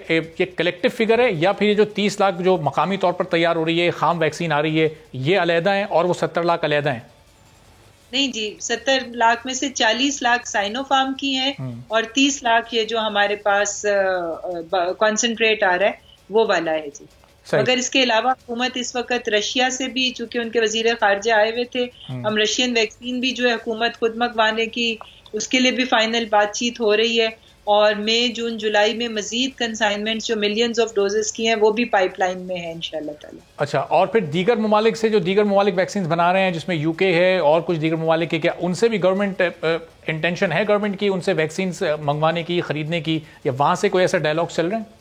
کلیکٹیو فگر ہے یا پھر یہ جو 30 لاکھ جو مقامی طور پر تیار ہو رہی ہے, خام ویکسین آ رہی ہے, یہ علیحدہ ہیں اور وہ 70 لاکھ علیحدہ ہیں؟ نہیں جی, 70 لاکھ میں سے 40 لاکھ سائنو فارم کی ہیں اور 30 لاکھ یہ جو ہمارے پاس کانسنٹریٹ آ رہا ہے وہ والا ہے جی. مگر اس کے علاوہ حکومت اس وقت رشیا سے بھی, چونکہ ان کے وزیر خارجہ آئے ہوئے تھے, ہم رشین ویکسین بھی جو ہے حکومت خود منگوانے کی, اس کے لیے بھی فائنل بات چیت ہو رہی ہے. اور مئی, جون, جولائی میں مزید کنسائنمنٹس جو ملینز آف ڈوزز کی ہیں وہ بھی پائپ لائن میں ہیں انشاءاللہ تعالی. اچھا, اور پھر دیگر ممالک سے جو دیگر ممالک ویکسینز بنا رہے ہیں جس میں یو کے ہے اور کچھ دیگر ممالک ہے, کیا ان سے بھی گورنمنٹ انٹینشن ہے گورنمنٹ کی ان سے ویکسینز منگوانے کی, خریدنے کی, یا وہاں سے کوئی ایسا ڈائلاگ چل رہے ہیں؟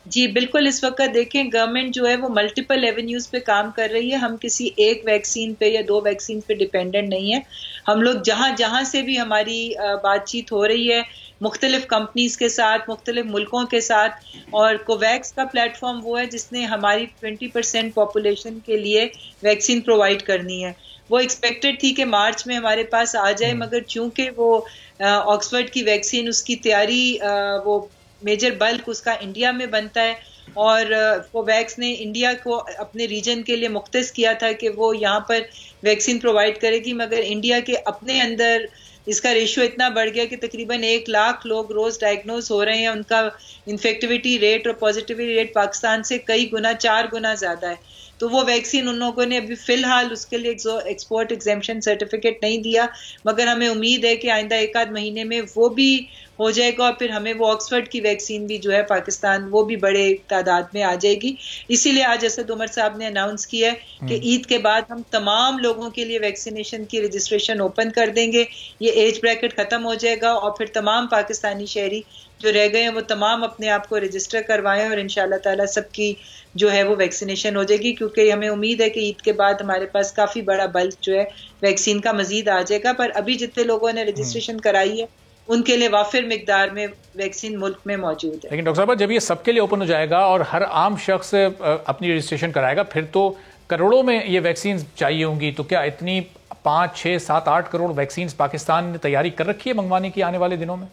جی بالکل, اس وقت دیکھیں گورنمنٹ جو ہے وہ ملٹیپل ایونیوز پہ کام کر رہی ہے. ہم کسی ایک ویکسین پہ یا 2 ویکسین پہ ڈیپینڈنٹ نہیں ہے. ہم لوگ جہاں سے بھی ہماری بات چیت ہو رہی ہے مختلف کمپنیز کے ساتھ, مختلف ملکوں کے ساتھ, اور کوویکس کا پلیٹ فارم وہ ہے جس نے ہماری 20% پاپولیشن کے لیے ویکسین پرووائڈ کرنی ہے. وہ ایکسپیکٹڈ تھی کہ مارچ میں ہمارے پاس آ جائے, مگر چونکہ وہ آکسفورڈ کی ویکسین, اس کی تیاری, وہ میجر بلک اس کا انڈیا میں بنتا ہے, اور کوویکس نے انڈیا کو اپنے ریجن کے لیے مختص کیا تھا کہ وہ یہاں پر ویکسین پرووائڈ کرے گی. مگر انڈیا کے اپنے اندر اس کا ریشو اتنا بڑھ گیا کہ تقریباً 1 لاکھ لوگ روز ڈائگنوز ہو رہے ہیں. ان کا انفیکٹیوٹی ریٹ اور پازیٹیوٹی ریٹ پاکستان سے کئی گنا, 4 گنا زیادہ ہے. تو وہ ویکسین ان لوگوں نے ابھی فی الحال اس کے لیے ایکسپورٹ ایگزیمپشن سرٹیفکیٹ نہیں دیا, مگر ہمیں امید ہے کہ آئندہ 1-8 مہینے میں وہ بھی ہو جائے گا, اور پھر ہمیں وہ آکسفورڈ کی ویکسین بھی جو ہے پاکستان وہ بھی بڑے تعداد میں آ جائے گی. اسی لیے آج اسد عمر صاحب نے اناؤنس کیا ہے کہ عید کے بعد ہم تمام لوگوں کے لیے ویکسینیشن کی رجسٹریشن اوپن کر دیں گے. یہ ایج بریکٹ ختم ہو جائے گا, اور پھر تمام پاکستانی شہری جو رہ گئے ہیں وہ تمام اپنے آپ کو رجسٹر کروائیں, اور انشاءاللہ تعالی سب کی جو ہے وہ ویکسینیشن ہو جائے گی. کیونکہ ہمیں امید ہے کہ عید کے بعد ہمارے پاس کافی بڑا بلک جو ہے ویکسین کا مزید آ جائے گا. پر ابھی جتنے لوگوں نے رجسٹریشن کرائی ہے ان کے لیے وافر مقدار میں ویکسین ملک میں موجود ہے. لیکن ڈاکٹر صاحب جب یہ سب کے لیے اوپن ہو جائے گا اور ہر عام شخص اپنی رجسٹریشن کرائے گا, پھر تو کروڑوں میں یہ ویکسین چاہیے ہوں گی. تو کیا اتنی 5, 6, 7, 8 کروڑ ویکسینز پاکستان نے تیاری کر رکھی ہے منگوانے کی آنے والے دنوں میں؟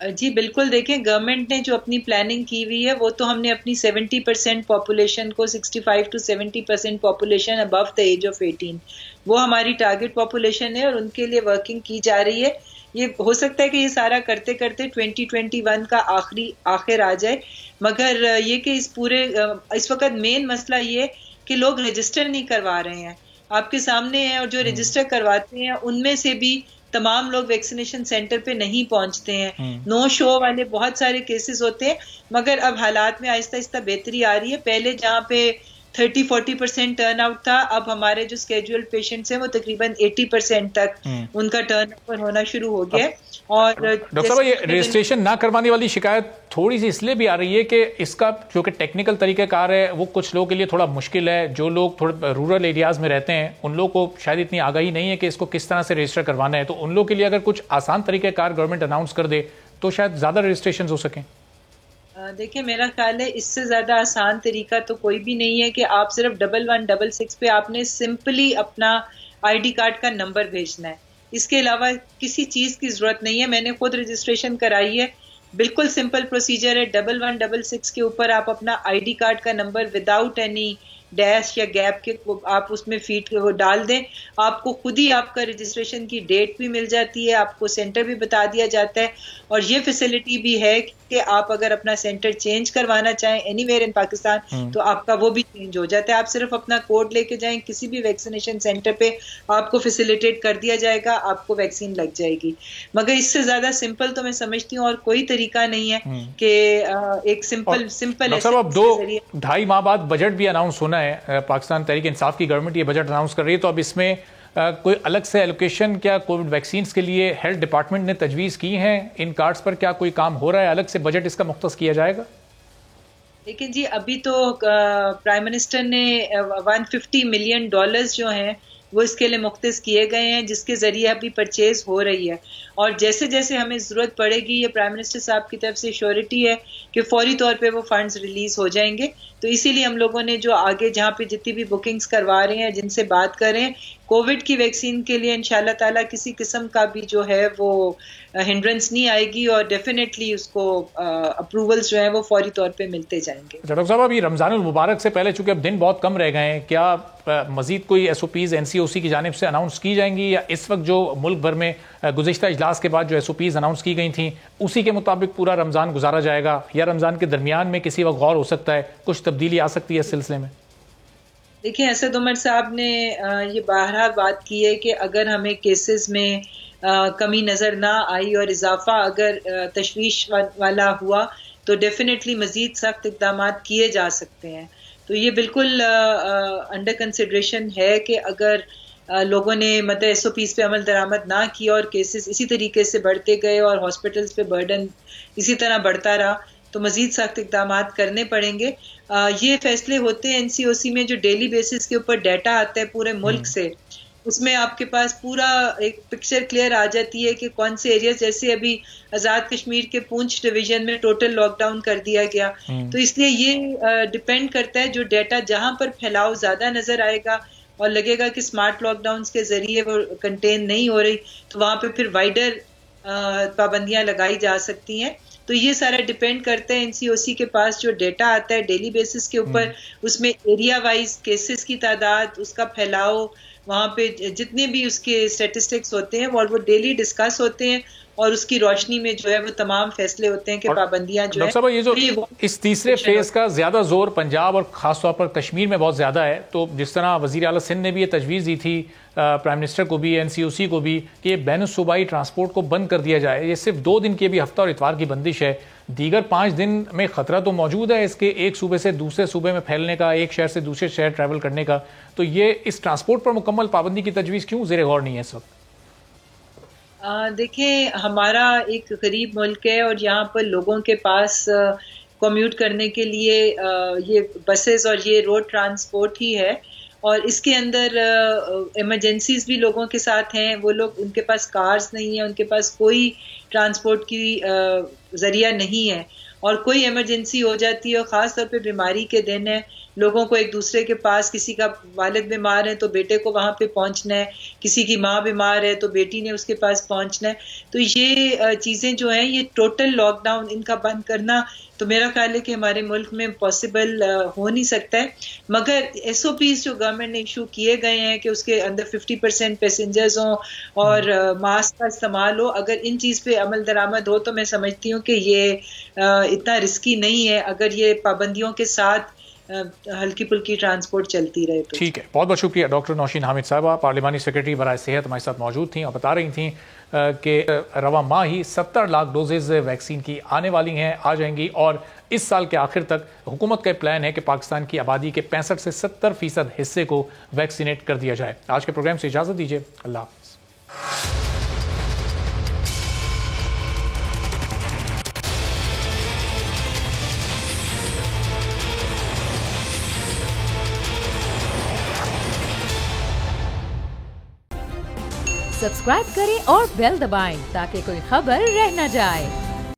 جی بالکل, دیکھیں گورنمنٹ نے جو اپنی پلاننگ کی ہوئی ہے وہ تو ہم نے اپنی 70% پاپولیشن کو, 65 to 70% population above the age of 18, وہ ہماری ٹارگٹ پاپولیشن ہے, اور ان کے لیے ورکنگ کی جا رہی ہے. یہ ہو سکتا ہے کہ یہ سارا کرتے کرتے 2021 کا آخر آ جائے, مگر یہ کہ اس وقت مین مسئلہ یہ کہ لوگ رجسٹر نہیں کروا رہے ہیں. آپ کے سامنے ہیں, اور جو رجسٹر کرواتے ہیں ان میں سے بھی تمام لوگ ویکسینیشن سینٹر پہ نہیں پہنچتے ہیں. نو شو والے بہت سارے کیسز ہوتے ہیں, مگر اب حالات میں آہستہ آہستہ بہتری آ رہی ہے. پہلے جہاں پہ 30-40% ٹرن آؤٹ تھا, اب ہمارے جو اسکیجول پیشنٹس ہیں وہ تقریباً 80% تک ان کا ٹرن اوور ہونا شروع ہو گیا. اور ڈاکٹر صاحب یہ رجسٹریشن نہ کروانے والی شکایت تھوڑی سی اس لیے بھی آ رہی ہے کہ اس کا جو کہ ٹیکنیکل طریقہ کار ہے وہ کچھ لوگوں کے لیے تھوڑا مشکل ہے. جو لوگ تھوڑے رورل ایریاز میں رہتے ہیں ان لوگوں کو شاید اتنی آگاہی نہیں ہے کہ اس کو کس طرح سے رجسٹر کروانا ہے. تو ان لوگوں کے لیے اگر کچھ آسان طریقہ کار گورنمنٹ اناؤنس کر دے تو شاید زیادہ رجسٹریشن ہو سکیں. دیکھیں میرا خیال ہے اس سے زیادہ آسان طریقہ تو کوئی بھی نہیں ہے کہ آپ صرف 1166 پہ آپ نے سمپلی اپنا ID کارڈ کا نمبر بھیجنا ہے. اس کے علاوہ کسی چیز کی ضرورت نہیں ہے. میں نے خود رجسٹریشن کرائی ہے, بالکل سمپل پروسیجر ہے. 1166 کے اوپر آپ اپنا ID کارڈ کا نمبر وداؤٹ اینی ڈیش یا گیپ کے آپ اس میں فیڈ ڈال دیں, آپ کو خود ہی آپ کا رجسٹریشن کی ڈیٹ بھی مل جاتی ہے, آپ کو سینٹر بھی بتا دیا جاتا ہے, اور یہ فیسلٹی بھی ہے کہ آپ اگر اپنا سینٹر چینج کروانا چاہیں اینی ویئر ان پاکستان تو آپ کا وہ بھی چینج ہو جاتا ہے. آپ صرف اپنا کوڈ لے کے جائیں کسی بھی ویکسینیشن سینٹر پہ, آپ کو فیسیلیٹیٹ کر دیا جائے گا, آپ کو ویکسین لگ جائے گی. مگر اس سے زیادہ سمپل تو میں سمجھتی ہوں اور کوئی طریقہ نہیں ہے کہ ایک سمپل اب 2-2.5 ماہ بعد بجٹ بھی اناؤنس ہونا ہے. پاکستان تحریک انصاف کی گورنمنٹ یہ بجٹ اناؤنس کر رہی ہے, تو اب اس میں کوئی الگ سے ایلوکیشن کیا کووڈ ویکسینز کے لیے ہیلتھ ڈپارٹمنٹ نے تجویز کی ہیں؟ ان کارڈز پر کیا کوئی کام ہو رہا ہے؟ الگ سے بجٹ اس کا مختص کیا جائے گا؟ لیکن جی ابھی تو پرائم منسٹر نے $150 ملین جو ہیں وہ اس کے لیے مختص کیے گئے ہیں جس کے ذریعے ابھی پرچیز ہو رہی ہے، اور جیسے جیسے ہمیں ضرورت پڑے گی یہ پرائم منسٹر صاحب کی طرف سے شیورٹی ہے کہ فوری طور پہ وہ فنڈز ریلیز ہو جائیں گے. تو اسی لیے ہم لوگوں نے جو آگے جہاں پہ جتنی بھی بکنگز کروا رہے ہیں، جن سے بات کر رہے ہیں کووڈ کی ویکسین کے لیے انشاءاللہ تعالیٰ کسی قسم کا بھی جو ہے وہ ہنڈرنس نہیں آئے گی، اور ڈیفینیٹلی اس کو اپروولز جو ہیں وہ فوری طور پہ ملتے جائیں گے. ڈاکٹر صاحب ابھی رمضان المبارک سے پہلے چونکہ اب دن بہت کم رہ گئے ہیں، کیا مزید کوئی S O Ps N C O C کی جانب سے اناؤنس کی جائیں گی، یا اس وقت جو ملک بھر میں گزشتہ اجلاس کے بعد جو ایس او پیز اناؤنس کی گئی تھیں اسی کے مطابق پورا رمضان گزارا جائے گا، یا رمضان کے درمیان میں کسی وقت غور ہو سکتا ہے، کچھ تبدیلی آ سکتی ہے اس سلسلے میں؟ دیکھیں، اسد عمر صاحب نے یہ بارہا بات کی ہے کہ اگر ہمیں کیسز میں کمی نظر نہ آئی اور اضافہ اگر تشویش والا ہوا تو ڈیفینیٹلی مزید سخت اقدامات کیے جا سکتے ہیں. تو یہ بالکل انڈر کنسیڈریشن ہے کہ اگر لوگوں نے مطلب ایس او پیز پہ عمل درآمد نہ کیا اور کیسز اسی طریقے سے بڑھتے گئے اور ہاسپٹلز پہ برڈن اسی طرح بڑھتا رہا تو مزید سخت اقدامات کرنے پڑیں گے. یہ فیصلے ہوتے ہیں این سی او سی میں جو ڈیلی بیسس کے اوپر ڈیٹا آتا ہے پورے ملک سے، اس میں آپ کے پاس پورا ایک پکچر کلیئر آ جاتی ہے کہ کون سے ایریاز، جیسے ابھی آزاد کشمیر کے پونچھ ڈویژن میں ٹوٹل لاک ڈاؤن کر دیا گیا. تو اس لیے یہ ڈپینڈ کرتا ہے جو ڈیٹا جہاں پر پھیلاؤ زیادہ نظر آئے گا اور لگے گا کہ اسمارٹ لاک ڈاؤنس کے ذریعے وہ کنٹین نہیں ہو رہی تو وہاں پہ پھر وائڈر پابندیاں لگائی جا سکتی ہیں. تو یہ سارا ڈیپینڈ کرتا ہے این سی او سی کے پاس جو ڈیٹا آتا ہے ڈیلی بیسس کے اوپر، اس میں ایریا وائز کیسز کی تعداد، اس کا پھیلاؤ، وہاں پہ جتنے بھی اس کے اسٹیٹسٹکس ہوتے ہیں وہ ڈیلی ڈسکس ہوتے ہیں، اور اس کی روشنی میں جو ہے وہ تمام فیصلے ہوتے ہیں کہ پابندیاں جو ہے. ڈاکٹر صاحب، یہ جو اس تیسرے فیز کا زیادہ زور پنجاب اور خاص طور پر کشمیر میں بہت زیادہ ہے، تو جس طرح وزیر اعلیٰ سندھ نے بھی یہ تجویز دی تھی پرائم منسٹر کو بھی، این سی او سی کو بھی، کہ بین الصوبائی ٹرانسپورٹ کو بند کر دیا جائے. یہ صرف 2 دن کی بھی ہفتہ اور اتوار کی بندش ہے، دیگر 5 دن میں خطرہ تو موجود ہے اس کے ایک صوبے سے دوسرے صوبے میں پھیلنے کا، ایک شہر سے دوسرے شہر ٹریول کرنے کا. تو یہ اس ٹرانسپورٹ پر مکمل پابندی کی تجویز کیوں زیر غور نہیں ہے اس وقت؟ دیکھیں، ہمارا ایک غریب ملک ہے اور یہاں پر لوگوں کے پاس کمیوٹ کرنے کے لیے یہ بسز اور یہ روڈ ٹرانسپورٹ ہی ہے، اور اس کے اندر ایمرجنسیز بھی لوگوں کے ساتھ ہیں. وہ لوگ، ان کے پاس کارز نہیں ہیں، ان کے پاس کوئی ٹرانسپورٹ کی ذریعہ نہیں ہے، اور کوئی ایمرجنسی ہو جاتی ہے، اور خاص طور پہ بیماری کے دن ہے، لوگوں کو ایک دوسرے کے پاس، کسی کا والد بیمار ہے تو بیٹے کو وہاں پہ پہنچنا ہے، کسی کی ماں بیمار ہے تو بیٹی نے اس کے پاس پہنچنا ہے. تو یہ چیزیں جو ہیں، یہ ٹوٹل لاک ڈاؤن ان کا بند کرنا تو میرا خیال ہے کہ ہمارے ملک میں پاسبل ہو نہیں سکتا ہے. مگر ایس او پیز جو گورنمنٹ نے ایشو کیے گئے ہیں کہ اس کے اندر 50% پیسنجرز ہوں اور ماسک کا استعمال ہو، اگر ان چیز پہ عمل درآمد ہو تو میں سمجھتی ہوں کہ یہ اتنا رسکی نہیں ہے اگر یہ پابندیوں کے ساتھ ہلکی پھلکی ٹرانسپورٹ چلتی رہے تو. ٹھیک ہے، بہت بہت شکریہ. ڈاکٹر نوشین حامد صاحبہ، پارلیمانی سیکرٹری برائے صحت، ہمارے ساتھ موجود تھیں اور بتا رہی تھیں کہ رواں ماہ ہی 70 لاکھ ڈوزز ویکسین کی آنے والی ہیں، آ جائیں گی، اور اس سال کے آخر تک حکومت کا پلان ہے کہ پاکستان کی آبادی کے 65 سے 70% حصے کو ویکسینیٹ کر دیا جائے. آج کے پروگرام سے اجازت دیجیے، اللہ حافظ. سبسکرائب کریں اور بیل دبائیں تاکہ کوئی خبر رہ نہ جائے.